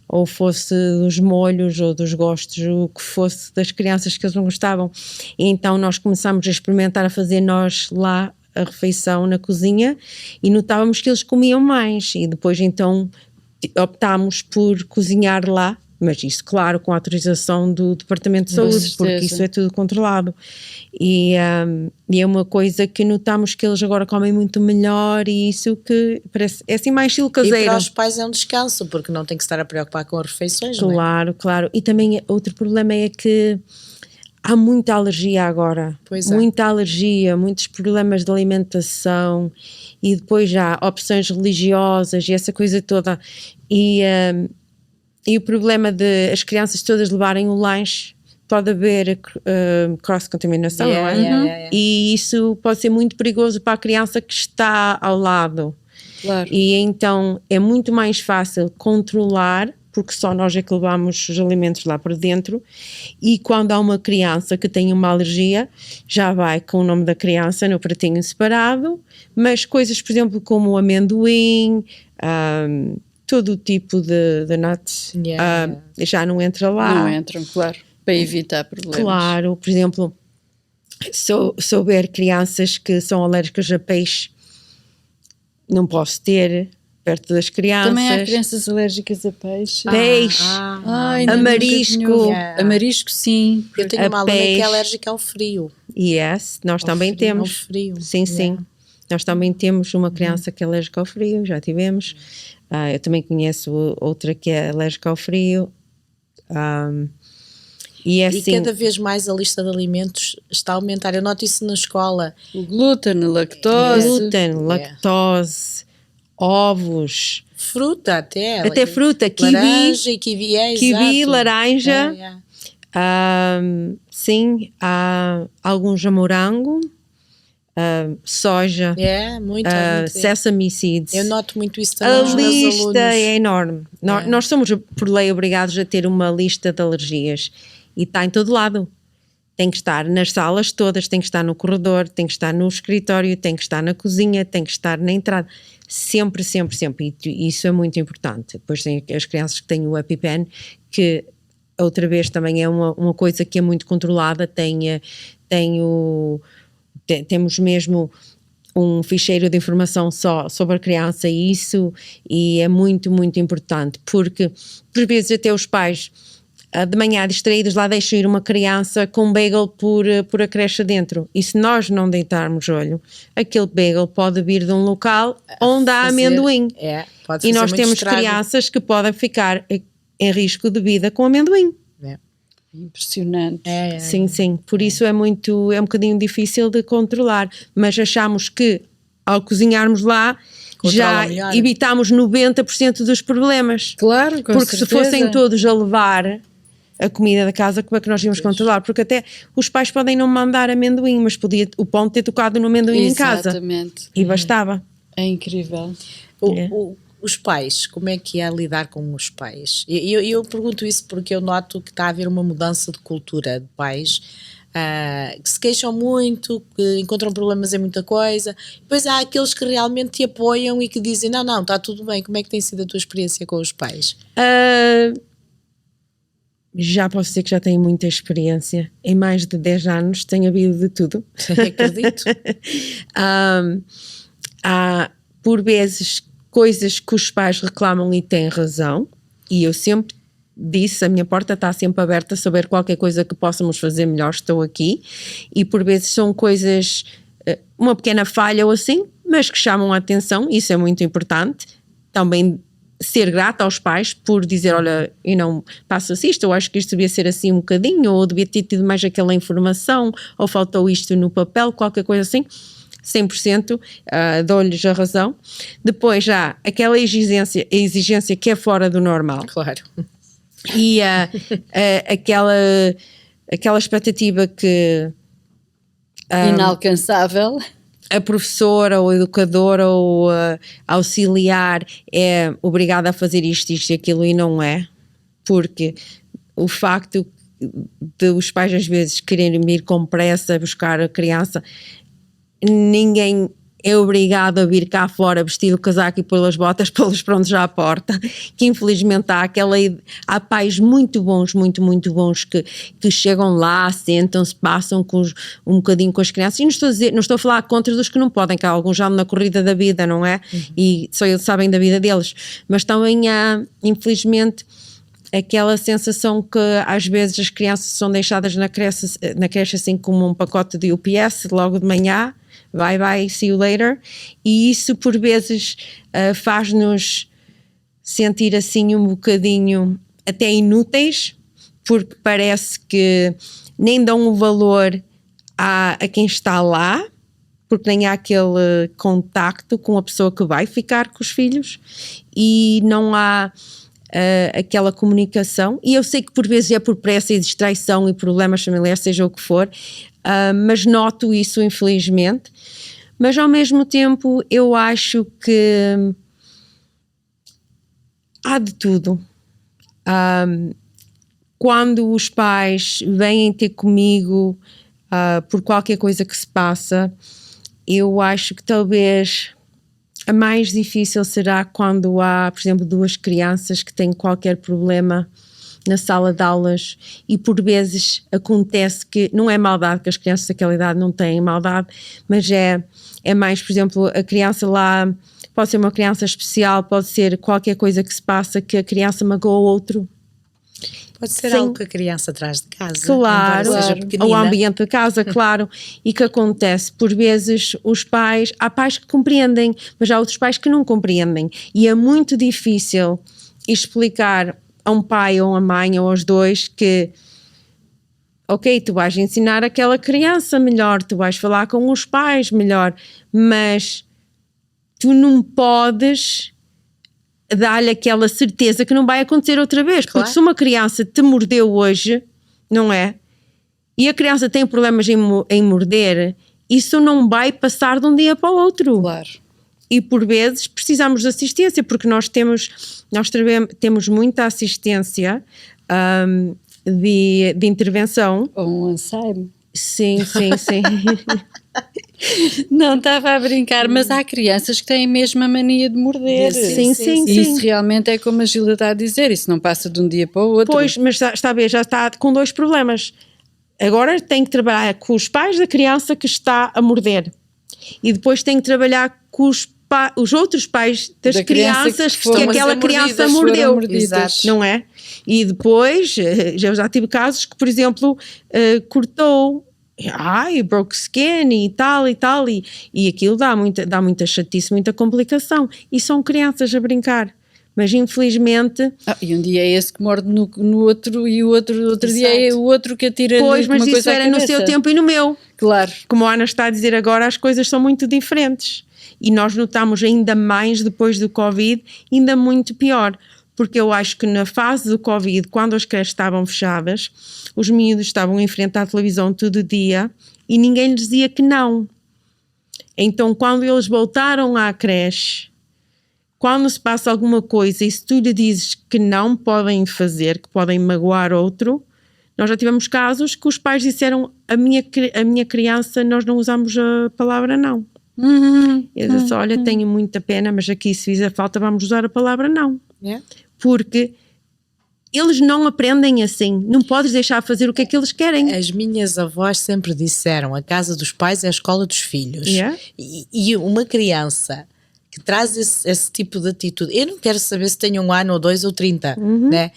ou fosse dos molhos ou dos gostos, o que fosse das crianças que eles não gostavam. E então nós começámos a experimentar, a fazer nós lá a refeição na cozinha e notávamos que eles comiam mais e depois então optámos por cozinhar lá, mas isso claro com a autorização do Departamento de Saúde, porque isso é tudo controlado e é uma coisa que notamos que eles agora comem muito melhor e isso que parece, é assim mais estilo caseiro. E para os pais é um descanso, porque não tem que estar a preocupar com as refeições, claro, não é? Claro, e também outro problema é que há muita alergia agora, muita alergia, muitos problemas de alimentação e depois já opções religiosas e essa coisa toda e o problema de as crianças todas levarem o lanche, pode haver cross-contaminação, não é? E isso pode ser muito perigoso para a criança que está ao lado. Claro. E então é muito mais fácil controlar, porque só nós é que levamos os alimentos lá para dentro e quando há uma criança que tem uma alergia, já vai com o nome da criança no pratinho separado, mas coisas, por exemplo, como o amendoim, todo o tipo de nuts, já não entra lá. Não entram, claro, para evitar problemas. Claro, por exemplo, se houver crianças que são alérgicas a peixe, não posso ter perto das crianças. Também há crianças alérgicas a peixe. Peixe, a marisco. A marisco, sim. Eu tenho uma aluna que é alérgica ao frio. Yes, nós também temos. Ao frio. Sim. Nós também temos uma criança que é alérgica ao frio, já tivemos. Eu também conheço outra que é alérgica ao frio. E assim, cada vez mais a lista de alimentos está a aumentar. Eu noto isso na escola. O glúten, a lactose, ovos, fruta até fruta, kiwi, laranja e kiwi, exato. laranja, sim, há alguns a morango, soja, muito sesame seeds. Eu noto muito isso também nos meus alunos. A lista é enorme. Nós somos por lei obrigados a ter uma lista de alergias e está em todo lado. Tem que estar nas salas todas, tem que estar no corredor, tem que estar no escritório, tem que estar na cozinha, tem que estar na entrada. Sempre. E isso é muito importante. Depois tem as crianças que têm o EpiPen, que outra vez também é uma coisa que é muito controlada. Temos mesmo um ficheiro de informação só sobre a criança e é muito, muito importante. Porque, por vezes, até os pais de manhã distraídos lá deixam ir uma criança com um bagel por a creche dentro e se nós não deitarmos olho, aquele bagel pode vir de um local onde há amendoim e nós temos crianças que podem ficar em risco de vida com amendoim. Impressionante. Sim, por isso é um bocadinho difícil de controlar, mas achamos que ao cozinharmos lá já evitamos 90% dos problemas. Claro, com porque certeza. Se fossem todos a levar a comida da casa, como é que nós íamos controlar? Porque até os pais podem não mandar amendoim, mas podia o pão ter tocado no amendoim em casa. Exatamente. E bastava. É incrível. Os pais, como é que é lidar com os pais? Eu pergunto isso porque eu noto que está a haver uma mudança de cultura de pais, que se queixam muito, que encontram problemas em muita coisa. Depois há aqueles que realmente te apoiam e que dizem, não, está tudo bem. Como é que tem sido a tua experiência com os pais? Já posso dizer que já tenho muita experiência. Em mais de 10 anos tenho havido de tudo. Acredito. Há, por vezes, coisas que os pais reclamam e têm razão, e eu sempre disse, a minha porta está sempre aberta a saber qualquer coisa que possamos fazer melhor, estou aqui, e por vezes são coisas, uma pequena falha ou assim, mas que chamam a atenção, isso é muito importante. Também ser grata aos pais por dizer, olha, eu não passo-se isto, eu acho que isto devia ser assim um bocadinho, ou devia ter tido mais aquela informação, ou faltou isto no papel, qualquer coisa assim. 100%, dou-lhes a razão. Depois já aquela exigência que é fora do normal. Claro. E aquela expectativa que inalcançável. A professora ou a educadora ou auxiliar é obrigada a fazer isto e aquilo, e não é. Porque o facto de os pais às vezes quererem ir com pressa buscar a criança, ninguém é obrigado a vir cá fora vestir o casaco e pôr as botas, pô-los prontos já à porta, que infelizmente há pais muito bons que chegam lá, sentam-se, passam um bocadinho com as crianças, e não estou a falar contra dos que não podem, que há alguns já na corrida da vida, não é? E só eles sabem da vida deles, mas também há, infelizmente, aquela sensação que às vezes as crianças são deixadas na creche assim como um pacote de UPS logo de manhã, bye, see you later, e isso por vezes faz-nos sentir assim um bocadinho até inúteis, porque parece que nem dão o valor a quem está lá, porque nem há aquele contacto com a pessoa que vai ficar com os filhos, e não há aquela comunicação, e eu sei que por vezes é por pressa e distraição e problemas familiares, seja o que for, mas noto isso infelizmente, mas ao mesmo tempo eu acho que há de tudo. Quando os pais vêm ter comigo por qualquer coisa que se passa, eu acho que talvez a mais difícil será quando há, por exemplo, duas crianças que têm qualquer problema na sala de aulas, e por vezes acontece que não é maldade, que as crianças daquela idade não têm maldade, mas é mais, por exemplo, a criança lá pode ser uma criança especial, pode ser qualquer coisa que se passa que a criança magoa o outro. Pode ser Sim. algo que a criança traz de casa, claro, seja pequenina. o ambiente da casa, claro, e que acontece, por vezes há pais que compreendem, mas há outros pais que não compreendem, e é muito difícil explicar a um pai ou a mãe ou aos dois que, ok, tu vais ensinar aquela criança melhor, tu vais falar com os pais melhor, mas tu não podes dar-lhe aquela certeza que não vai acontecer outra vez, Claro. porque se uma criança te mordeu hoje, não é? E a criança tem problemas em morder, isso não vai passar de um dia para o outro. Claro. E por vezes precisamos de assistência, porque nós temos muita assistência de intervenção. Ou um Alzheimer. Sim. Não estava a brincar, mas há crianças que têm mesmo a mania de morder. Sim. E isso realmente é como a Gilda está a dizer, isso não passa de um dia para o outro. Pois, mas está a ver, já está com dois problemas. Agora tem que trabalhar com os pais da criança que está a morder. E depois tem que trabalhar com os outros pais das Da criança crianças que que foram aquela criança mordidas, mordeu. foram mordidas. Exato. Não é? E depois, já tive casos que, por exemplo, cortou, broke skin e tal, e aquilo dá muita chatice, muita complicação. E são crianças a brincar. Mas infelizmente... e um dia é esse que morde no outro, e o outro dia é o outro que atira Pois, mas uma isso coisa à era no cabeça. seu tempo e no meu. Claro. Como a Ana está a dizer agora, as coisas são muito diferentes. E nós notamos ainda mais depois do Covid, ainda muito pior. Porque eu acho que na fase do Covid, quando as creches estavam fechadas, os miúdos estavam em frente à televisão todo dia e ninguém lhes dizia que não. Então, quando eles voltaram à creche, quando se passa alguma coisa e se tu lhe dizes que não podem fazer, que podem magoar outro, nós já tivemos casos que os pais disseram a minha criança, nós não usamos a palavra não. Eu disse, olha, tenho muita pena, mas aqui se fizer falta vamos usar a palavra não. Porque eles não aprendem assim, não podes deixar fazer o que é que eles querem. As minhas avós sempre disseram, a casa dos pais é a escola dos filhos. E uma criança que traz esse tipo de atitude, eu não quero saber se tem 1 ano ou 2 ou 30, né?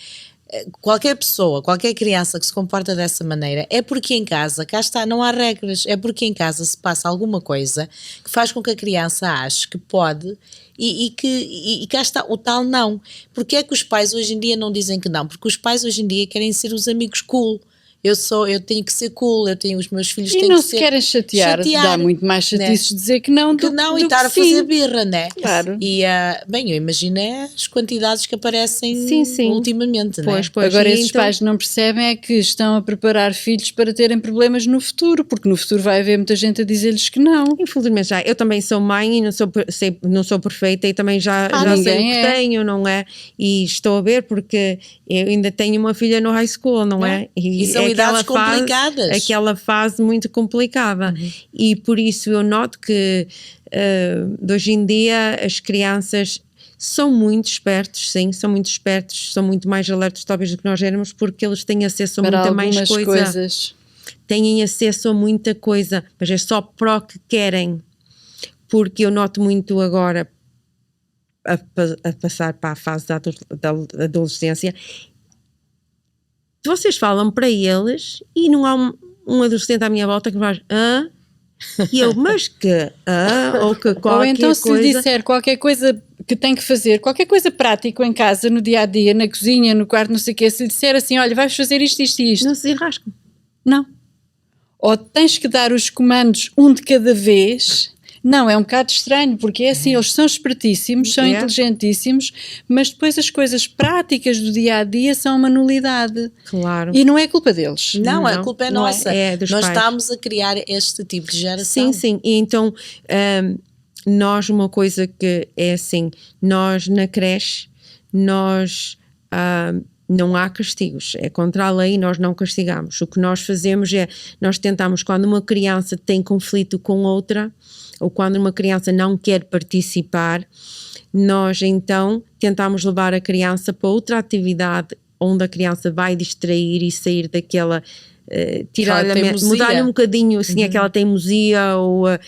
Qualquer pessoa, qualquer criança que se comporta dessa maneira, é porque em casa, cá está, não há regras, é porque em casa se passa alguma coisa que faz com que a criança ache que pode e cá está o tal não. Porque é que os pais hoje em dia não dizem que não? Porque os pais hoje em dia querem ser os amigos cool. Eu tenho que ser cool, os meus filhos têm que ser... E não se querem chatear, dá muito mais chatices dizer que não do que e estar a fazer birra, né? Claro. E, bem, eu imagino as quantidades que aparecem ultimamente, né? Agora esses pais não percebem é que estão a preparar filhos para terem problemas no futuro, porque no futuro vai haver muita gente a dizer-lhes que não. Infelizmente já, eu também sou mãe e não sou perfeita e também já sei o que tenho, não é? E estou a ver porque eu ainda tenho uma filha no high school, não é? E são idades complicadas. Aquela fase muito complicada. E por isso eu noto que de hoje em dia as crianças são muito espertos, sim, são muito espertos, são muito mais alertos talvez do que nós éramos, porque eles têm acesso a muita mais coisas. Têm acesso a muita coisa, mas é só para o que querem. Porque eu noto muito agora a passar para a fase da adolescência. Vocês falam para eles e não há um adolescente à minha volta que faz e eu, mas que ou que qualquer ou então se lhe coisa. disser qualquer coisa que tem que fazer, qualquer coisa prática em casa, no dia a dia, na cozinha, no quarto, não sei o quê, se lhe disser assim, olha, vais fazer isto e isto. Não se enrascam. Não. Ou tens que dar os comandos um de cada vez. Não, é um bocado estranho, porque é assim, eles são espertíssimos, são inteligentíssimos, mas depois as coisas práticas do dia-a-dia são uma nulidade. Claro. E não é culpa deles. Não, a culpa é nossa. É dos nós pais. estamos a criar este tipo de geração. Sim. E então, nós, uma coisa que é assim, nós na creche, não há castigos, é contra a lei e nós não castigamos. O que nós fazemos nós tentamos, quando uma criança tem conflito com outra, ou quando uma criança não quer participar, nós então tentamos levar a criança para outra atividade onde a criança vai distrair e sair daquela, mudar-lhe um bocadinho assim, aquela teimosia ou a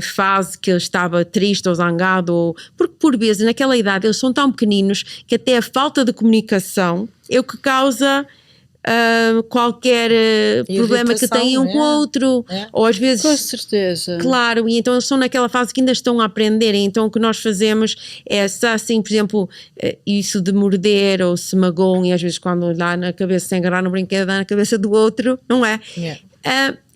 fase que ele estava triste ou zangado, porque por vezes naquela idade eles são tão pequeninos que até a falta de comunicação é o que causa qualquer problema que tenham com o outro, ou às vezes, com certeza, claro, e então eles estão naquela fase que ainda estão a aprender, e então o que nós fazemos é, se assim, por exemplo, isso de morder ou se magoam, e às vezes quando dá na cabeça, sem agarrar no brinquedo, dá na cabeça do outro, não é?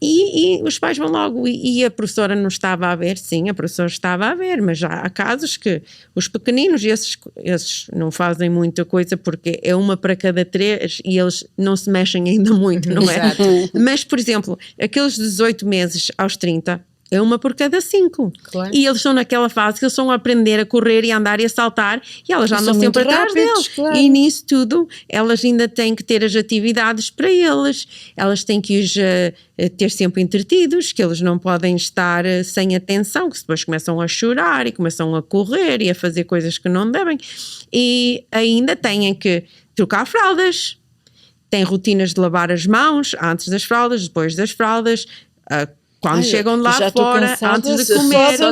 E os pais vão logo, e a professora não estava a ver, sim, a professora estava a ver, mas já há casos que os pequeninos, esses não fazem muita coisa porque é uma para cada 3 e eles não se mexem ainda muito, não é? Mas, por exemplo, aqueles 18 meses aos 30, é uma por cada 5. Claro. E eles estão naquela fase que eles estão a aprender a correr e a andar e a saltar e elas já andam sempre atrás deles. Claro. E nisso tudo, elas ainda têm que ter as atividades para eles. Elas têm que os ter sempre entretidos, que eles não podem estar sem atenção, que depois começam a chorar e começam a correr e a fazer coisas que não devem. E ainda têm que trocar fraldas. Têm rotinas de lavar as mãos antes das fraldas, depois das fraldas, quando chegam de lá fora, antes de comer. Só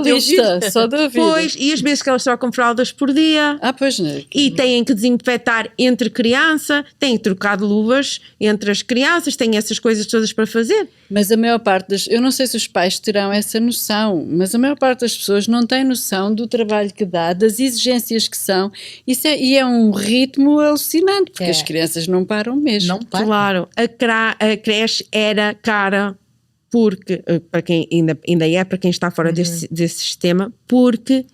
de ouvir. Pois, e as vezes que elas trocam fraldas por dia. Pois não. E têm que desinfetar entre criança, têm que trocar de luvas entre as crianças, têm essas coisas todas para fazer. Mas a maior parte eu não sei se os pais terão essa noção, mas a maior parte das pessoas não tem noção do trabalho que dá, das exigências que são, e é um ritmo alucinante, porque as crianças não param mesmo. Não param. Claro, a creche era cara, porque, para quem ainda é, para quem está fora desse sistema, porque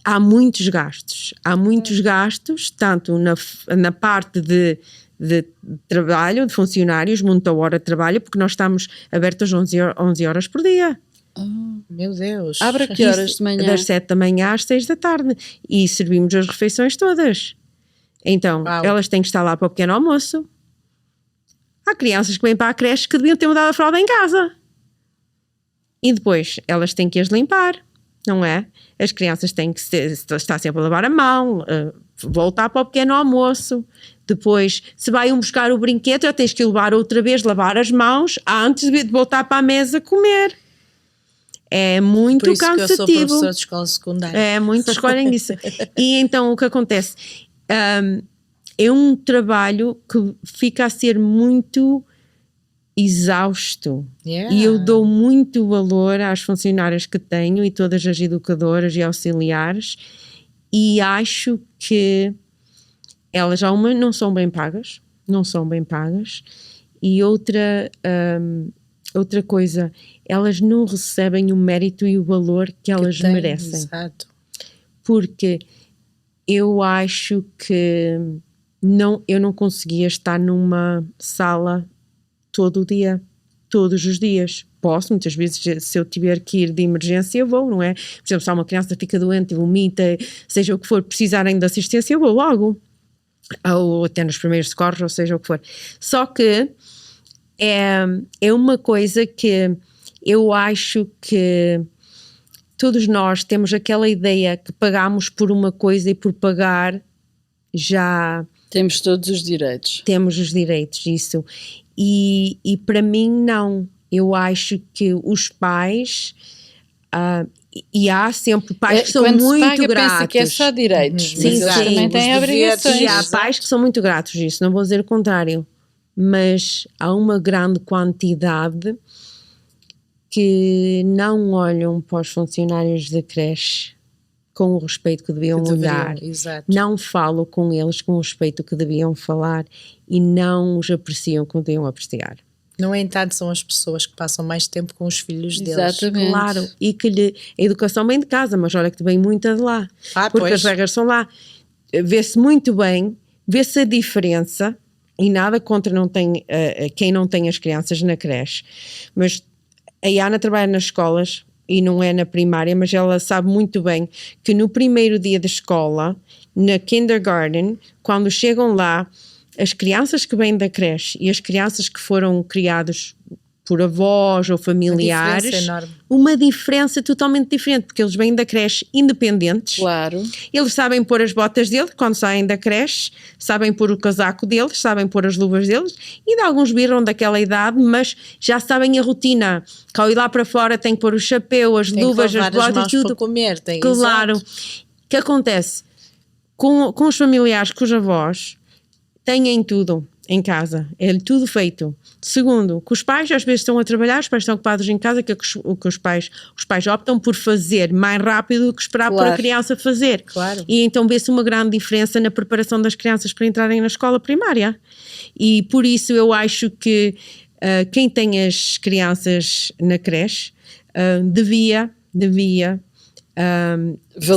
há muitos gastos, tanto na parte de trabalho, de funcionários, muita hora de trabalho, porque nós estamos abertos 11 horas por dia. Meu Deus. Abre a que horas de manhã? Das 7 da manhã às 6 da tarde. E servimos as refeições todas. Então, Uau. elas têm que estar lá para o pequeno almoço. Há crianças que vêm para a creche que deviam ter mudado a fralda em casa. E depois, elas têm que as limpar, não é? As crianças têm que estar sempre a lavar a mão, voltar para o pequeno almoço. Depois, se vai buscar o brinquedo, já tens que levar outra vez, lavar as mãos, antes de voltar para a mesa comer. É muito Por isso cansativo. que eu sou professora de escola secundária. É, muitos escolhem isso. E então o que acontece? É um trabalho que fica a ser muito exausto. Yeah. E eu dou muito valor às funcionárias que tenho e todas as educadoras e auxiliares, e acho que elas, não são bem pagas, e outra coisa, elas não recebem o mérito e o valor que elas merecem. Exato. Porque eu acho que eu não conseguia estar numa sala todo o dia, todos os dias. Posso, muitas vezes, se eu tiver que ir de emergência, eu vou, não é? Por exemplo, se há uma criança que fica doente, vomita, seja o que for, precisarem de assistência, eu vou logo. Ou até nos primeiros socorros, ou seja o que for. Só que é uma coisa que eu acho que todos nós temos aquela ideia que pagamos por uma coisa e por pagar já Temos todos os direitos. temos os direitos, isso. E para mim não. Eu acho que os pais, e há sempre pais que são Quando se muito paga, gratos. pensa que é só direitos, Sim, mas eles sim. também têm Os deveres, obrigações. E há Exato. pais que são muito gratos disso, não vou dizer o contrário, mas há uma grande quantidade que não olham para os funcionários da creche com o respeito que deviam olhar, Exato. não falam com eles com o respeito que deviam falar e não os apreciam como deviam apreciar. No entanto, são as pessoas que passam mais tempo com os filhos deles. Exatamente. Claro, e que a educação vem de casa, mas olha que vem muita de lá, porque Pois. as regras são lá. Vê-se muito bem, vê-se a diferença, e nada contra quem não tem as crianças na creche, mas a Iana trabalha nas escolas e não é na primária, mas ela sabe muito bem que no primeiro dia de escola, na kindergarten, quando chegam lá, as crianças que vêm da creche e as crianças que foram criadas por avós ou familiares, diferença enorme. uma diferença totalmente diferente, porque eles vêm da creche independentes. Claro. Eles sabem pôr as botas deles quando saem da creche, sabem pôr o casaco deles, sabem pôr as luvas deles, e de alguns viram daquela idade, mas já sabem a rotina. Que ao ir lá para fora tem que pôr o chapéu, as Tem luvas, que as lavar as botas, mãos tudo. para comer. Tem, Claro. O exato. que acontece? Com os familiares, com os avós, têm tudo em casa, é tudo feito. Segundo, que os pais às vezes estão a trabalhar, os pais estão ocupados em casa, que é o que os pais optam por fazer mais rápido do que esperar por a Claro. criança fazer. Claro. E então vê-se uma grande diferença na preparação das crianças para entrarem na escola primária. E por isso eu acho que quem tem as crianças na creche devia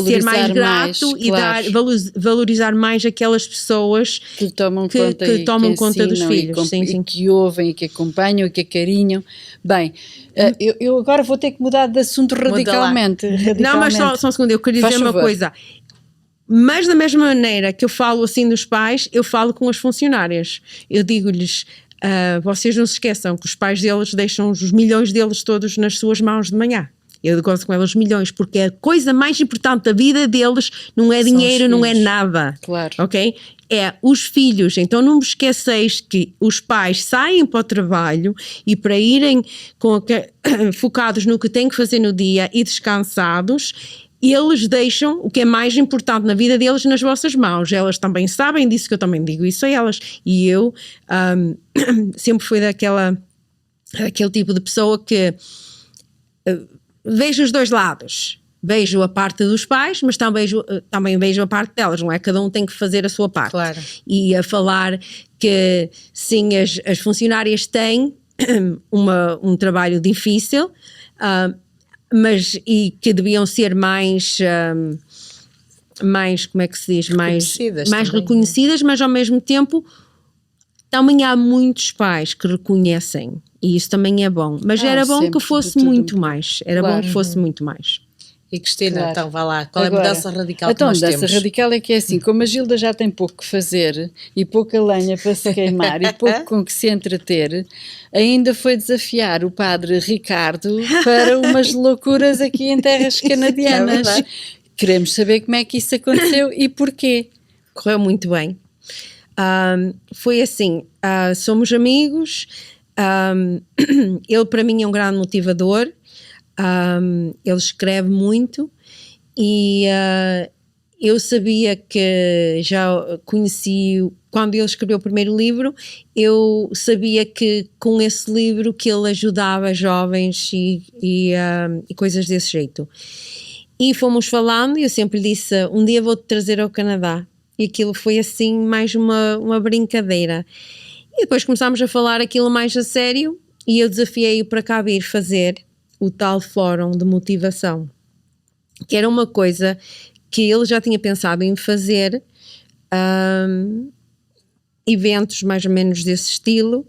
ser mais grato e claro, valorizar mais aquelas pessoas que tomam que conta, e tomam que conta dos ensinam e filhos. Sim, sim. e que ouvem e que acompanham e que acarinham. Bem, eu agora vou ter que mudar de assunto radicalmente. Não, mas só um segundo, eu queria Faz dizer uma favor. coisa. Mas da mesma maneira que eu falo assim dos pais, eu falo com as funcionárias. Eu digo-lhes, vocês não se esqueçam que os pais deles deixam os milhões deles todos nas suas mãos de manhã. Eu gosto com elas milhões, porque a coisa mais importante da vida deles não é São dinheiro, os não é filhos. nada. Claro. Ok? É os filhos. Então não vos esqueceis que os pais saem para o trabalho e para irem focados no que têm que fazer no dia e descansados, eles deixam o que é mais importante na vida deles nas vossas mãos. Elas também sabem disso, que eu também digo isso a elas. E eu sempre fui aquele tipo de pessoa que vejo os dois lados. Vejo a parte dos pais, mas também vejo a parte delas, não é? Cada um tem que fazer a sua parte. Claro. E a falar que sim, as funcionárias têm um trabalho difícil, mas e que deviam ser mais como é que se diz? Mais Reconhecidas reconhecidas, mas ao mesmo tempo também há muitos pais que reconhecem E isso também é bom. Mas era bom sempre que de fosse tudo um muito pouco. mais. Era Claro. bom que fosse muito mais. E Cristina, Claro. então vá lá, qual é a Agora, mudança radical que então, nós mudança temos? radical é que é assim, como a Gilda já tem pouco que fazer e pouca lenha para se queimar e pouco com que se entreter, ainda foi desafiar o padre Ricardo para umas loucuras aqui em terras canadianas. verdade. Queremos saber como é que isso aconteceu e porquê. Correu muito bem. Foi assim, somos amigos, ele para mim é um grande motivador, ele escreve muito e eu sabia que já conheci, quando ele escreveu o primeiro livro, eu sabia que com esse livro que ele ajudava jovens e coisas desse jeito. E fomos falando e eu sempre lhe disse, um dia vou-te trazer ao Canadá. E aquilo foi assim mais uma brincadeira. E depois começámos a falar aquilo mais a sério e eu desafiei-o para cá vir fazer o tal fórum de motivação, que era uma coisa que ele já tinha pensado em fazer, eventos mais ou menos desse estilo,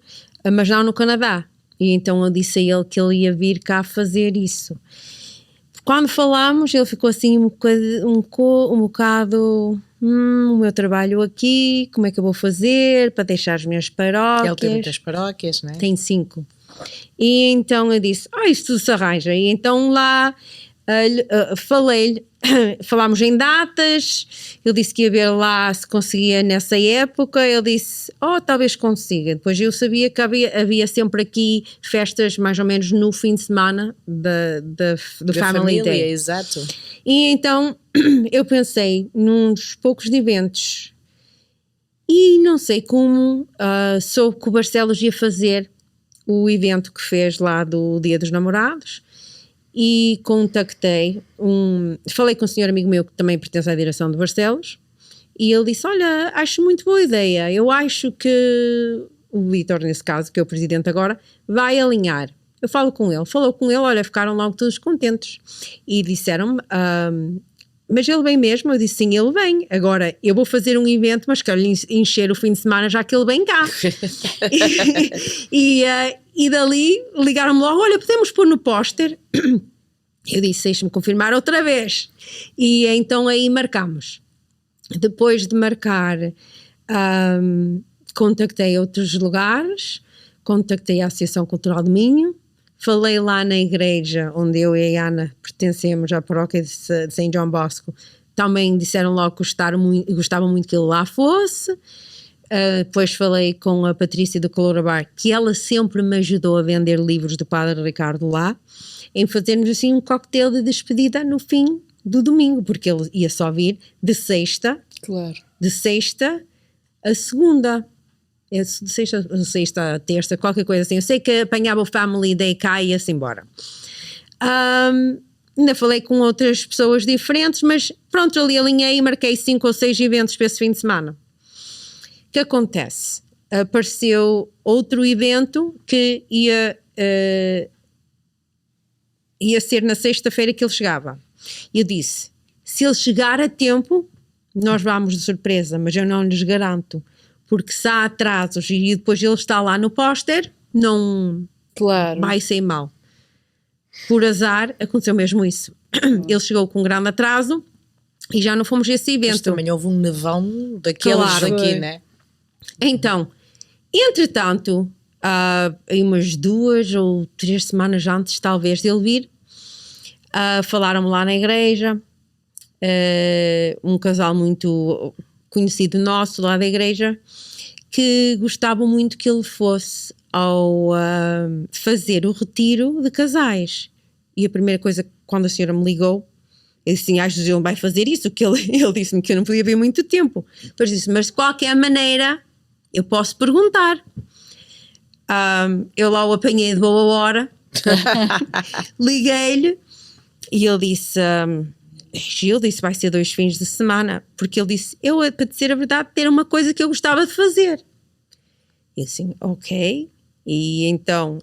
mas não no Canadá. E então eu disse a ele que ele ia vir cá fazer isso. Quando falámos, ele ficou assim um bocado o meu trabalho aqui, como é que eu vou fazer para deixar as minhas paróquias? Ele tem muitas paróquias, não é? Tem 5. E então eu disse, isso tudo se arranja. E então lá falei-lhe, falámos em datas, ele disse que ia ver lá se conseguia nessa época, ele disse, talvez consiga. Depois eu sabia que havia sempre aqui festas mais ou menos no fim de semana do Da Family família, Day. exato. E então eu pensei nos poucos eventos e não sei como soube que o Barcelos ia fazer o evento que fez lá do Dia dos Namorados e contactei falei com um senhor amigo meu que também pertence à direção de Barcelos e ele disse, olha, acho muito boa ideia, eu acho que o Vítor, nesse caso, que é o presidente agora, vai alinhar. Eu falou com ele, olha, ficaram logo todos contentes e disseram-me, mas ele vem mesmo? Eu disse, sim, ele vem. Agora, eu vou fazer um evento, mas quero encher o fim de semana já que ele vem cá. E dali ligaram-me logo, olha, podemos pôr no póster? Eu disse, deixe-me confirmar outra vez. E então aí marcámos. Depois de marcar, contactei outros lugares, contactei a Associação Cultural de Minho, falei lá na igreja onde eu e a Ana pertencemos à paróquia de São João Bosco, também disseram logo que gostavam muito que ele lá fosse. Depois falei com a Patrícia do Caloura Bar, que ela sempre me ajudou a vender livros do Padre Ricardo lá, em fazermos assim um coquetel de despedida no fim do domingo, porque ele ia só vir de sexta a segunda. De sexta a terça, qualquer coisa assim. Eu sei que apanhava o Family Day cá e ia-se embora. Ainda falei com outras pessoas diferentes, mas pronto, ali alinhei e marquei 5 ou 6 eventos para esse fim de semana. O que acontece? Apareceu outro evento que ia ser na sexta-feira que ele chegava. Eu disse, se ele chegar a tempo, nós vamos de surpresa, mas eu não lhes garanto. Porque se há atrasos e depois ele está lá no póster, não vai ser mal. Por azar, aconteceu mesmo isso. Ele chegou com um grande atraso e já não fomos a esse evento. Mas também houve um nevão daqueles aqui, né? Então, entretanto, umas 2 ou 3 semanas antes, talvez, dele vir, falaram-me lá na igreja, um casal muito conhecido nosso lá da igreja, que gostavam muito que ele fosse ao fazer o retiro de casais. E a primeira coisa, quando a senhora me ligou, eu disse assim, acho que ele vai fazer isso, que ele disse-me que eu não podia ver muito tempo. Depois disse, mas de qualquer maneira eu posso perguntar. Eu lá o apanhei de boa hora, liguei-lhe e ele disse, Gil, disse vai ser 2 fins de semana, porque ele disse, para dizer a verdade, ter uma coisa que eu gostava de fazer. E assim, ok. E então,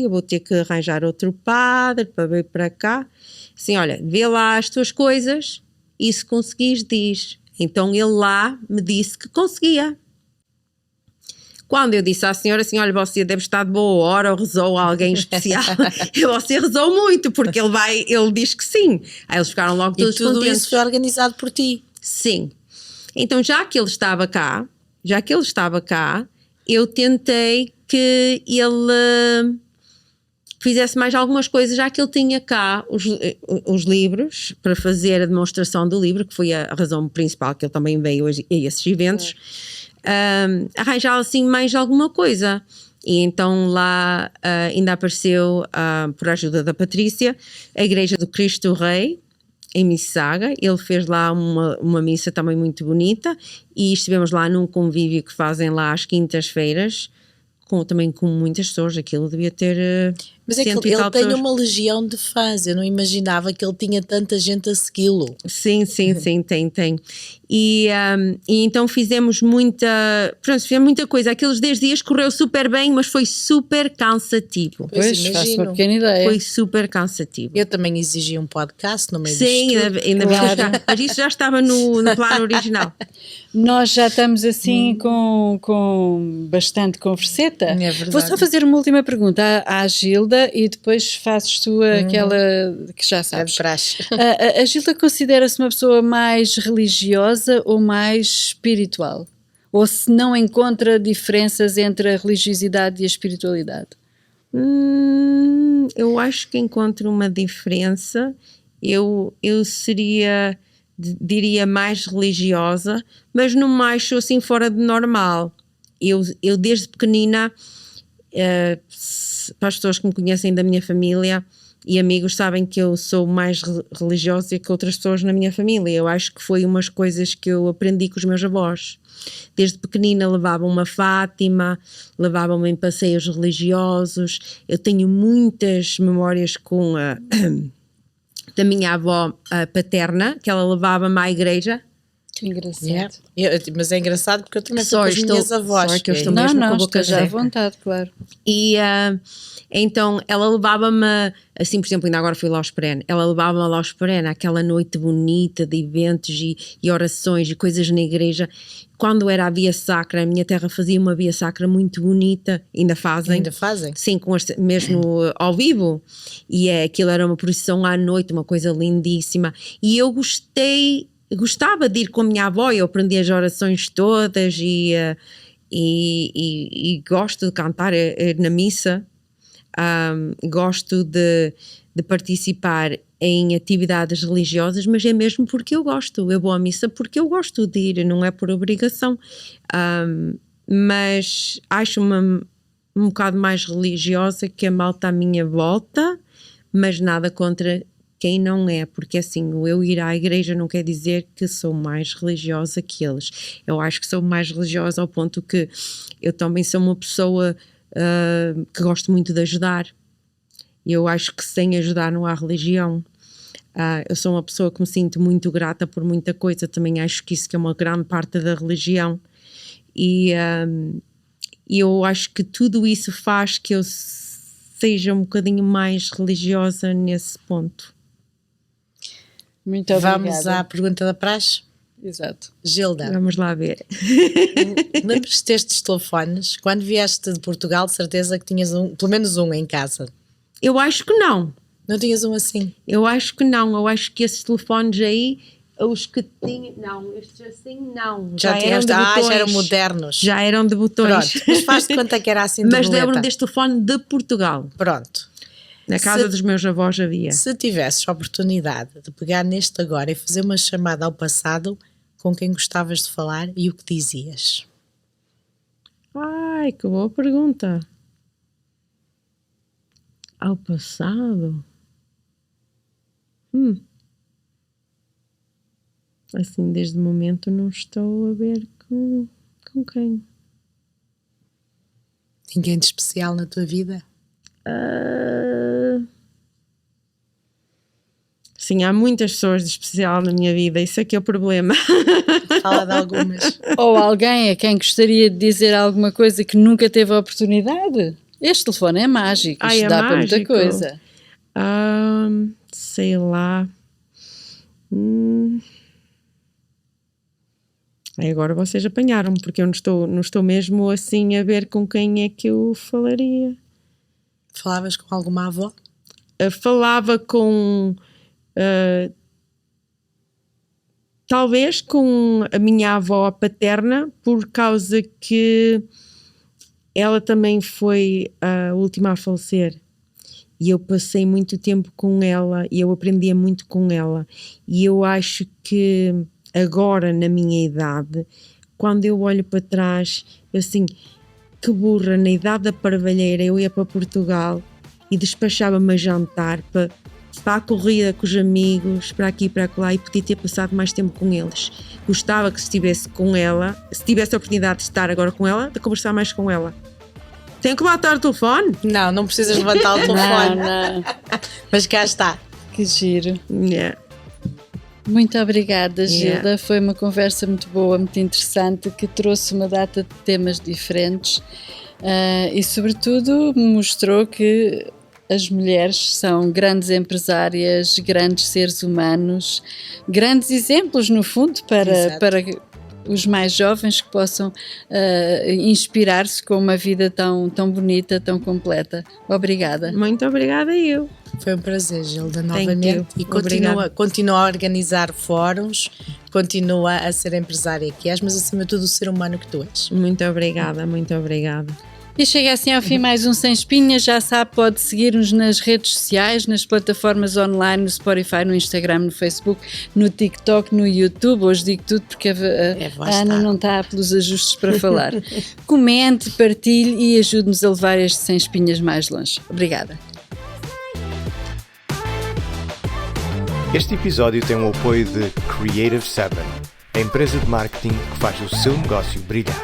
eu vou ter que arranjar outro padre para vir para cá. Assim, olha, vê lá as tuas coisas e se conseguires diz. Então ele lá me disse que conseguia. Quando eu disse à senhora assim, olha, você deve estar de boa hora ou rezou a alguém especial, e você rezou muito, porque ele diz que sim. Aí eles ficaram logo E todos tudo contentes. isso foi organizado por ti. Sim. Então, já que ele estava cá, eu tentei que ele fizesse mais algumas coisas, já que ele tinha cá os livros para fazer a demonstração do livro, que foi a razão principal que ele também veio a esses eventos, arranjar assim mais alguma coisa. E então lá ainda apareceu, por ajuda da Patrícia, a Igreja do Cristo Rei, em Mississauga. Ele fez lá uma missa também muito bonita, e estivemos lá num convívio que fazem lá às quintas-feiras, também com muitas pessoas. Aquilo devia ter Mas é que cento e ele tal tem pessoas. uma legião de fãs. Eu não imaginava que ele tinha tanta gente a segui-lo. Sim, tem. E então fizemos muita coisa. Aqueles 10 dias correu super bem, mas foi super cansativo. Pois, Pois, faço imagino. uma pequena ideia. Foi super cansativo. Eu também exigi um podcast no meio Sim, disto tudo. ainda bem Claro. que já- mas isso já estava no plano original. Nós já estamos assim com bastante converseta. É verdade. Vou só fazer uma última pergunta à Gilda e depois fazes tu aquela que já É de sabes. praxe. A Gilda considera-se uma pessoa mais religiosa ou mais espiritual? Ou se não encontra diferenças entre a religiosidade e a espiritualidade? Eu acho que encontro uma diferença. Eu diria mais religiosa, mas não me acho assim fora de normal. Eu desde pequenina, para as pessoas que me conhecem da minha família e amigos, sabem que eu sou mais religiosa que outras pessoas na minha família. Eu acho que foi umas coisas que eu aprendi com os meus avós. Desde pequenina levavam-me a Fátima, levavam-me em passeios religiosos. Eu tenho muitas memórias com da minha avó paterna, que ela levava-me à igreja. Que engraçado. Yeah. Mas é engraçado porque eu também Só sou com as estou- minhas avós. só que eu estou Não, mesmo com a não, boca esteja à seca. vontade, claro. E então ela levava-me, assim, por exemplo, ainda agora fui lá aos Perene, ela levava-me lá aos Perene, aquela noite bonita de eventos e orações e coisas na igreja. Quando era a Via Sacra, a minha terra fazia uma Via Sacra muito bonita, ainda fazem. Ainda fazem? Sim, mesmo ao vivo. E aquilo era uma procissão à noite, uma coisa lindíssima. E eu gostava de ir com a minha avó, eu aprendi as orações todas e gosto de cantar na missa. Gosto de participar em atividades religiosas, mas é mesmo porque eu gosto. Eu vou à missa porque eu gosto de ir, não é por obrigação. Mas acho-me um bocado mais religiosa que a malta à minha volta, mas nada contra quem não é, porque assim, o eu ir à igreja não quer dizer que sou mais religiosa que eles. Eu acho que sou mais religiosa ao ponto que eu também sou uma pessoa que gosto muito de ajudar. Eu acho que sem ajudar não há religião. Eu sou uma pessoa que me sinto muito grata por muita coisa, também acho que isso que é uma grande parte da religião. E eu acho que tudo isso faz que eu seja um bocadinho mais religiosa nesse ponto. Muito obrigada. Vamos à pergunta da praxe? Exato. Gilda, Vamos lá ver. lembras-te destes telefones? Quando vieste de Portugal, de certeza que tinhas pelo menos um em casa. Eu acho que não. Não tinhas um assim? Eu acho que não. Eu acho que esses telefones aí, os que tinham... Não, estes assim não. Já eram de botões. já eram modernos. Já eram de botões. Pronto, mas faz de conta que era assim de Mas boleta. lembro-me deste telefone de Portugal. Pronto. Na casa dos meus avós havia. Se tivesses a oportunidade de pegar neste agora e fazer uma chamada ao passado, com quem gostavas de falar e o que dizias? Ai, que boa pergunta. Ao passado? Assim, desde o momento não estou a ver com quem. Ninguém de especial na tua vida? Sim, há muitas pessoas de especial na minha vida, isso é que é o problema. Fala de algumas. Ou alguém a quem gostaria de dizer alguma coisa que nunca teve a oportunidade? Este telefone é mágico, isto É dá para muita mágico. coisa. Sei lá. Aí agora vocês apanharam-me, porque eu não estou mesmo assim a ver com quem é que eu falaria. Falavas com alguma avó? Falava com... talvez com a minha avó paterna, por causa que ela também foi a última a falecer. E eu passei muito tempo com ela e eu aprendia muito com ela. E eu acho que agora, na minha idade, quando eu olho para trás, eu assim, que burra, na idade da parvalheira, eu ia para Portugal e despachava-me a jantar para a corrida com os amigos, para aqui e para lá, e podia ter passado mais tempo com eles. Gostava que se estivesse com ela, se tivesse a oportunidade de estar agora com ela, de conversar mais com ela. Tenho que levantar o telefone? Não, não precisas levantar o telefone. Não. Mas cá está. Que giro. Yeah. Muito obrigada, Gilda. Yeah. Foi uma conversa muito boa, muito interessante, que trouxe uma data de temas diferentes e, sobretudo, mostrou que as mulheres são grandes empresárias, grandes seres humanos, grandes exemplos, no fundo, para os mais jovens que possam inspirar-se com uma vida tão bonita, tão completa. Obrigada. Muito obrigada eu. Foi um prazer, Gilda, Thank novamente. you. E Obrigada. continua a organizar fóruns, continua a ser empresária que és, mas acima de tudo o ser humano que tu és. Muito obrigada, muito obrigada. E chega assim ao fim mais um Sem Espinhas. Já sabe, pode seguir-nos nas redes sociais, nas plataformas online, no Spotify, no Instagram, no Facebook, no TikTok, no YouTube. Hoje digo tudo porque a Ana não está pelos ajustes para falar. Comente, partilhe e ajude-nos a levar este Sem Espinhas mais longe. Obrigada. Este episódio tem o apoio de Creative 7, a empresa de marketing que faz o seu negócio brilhar.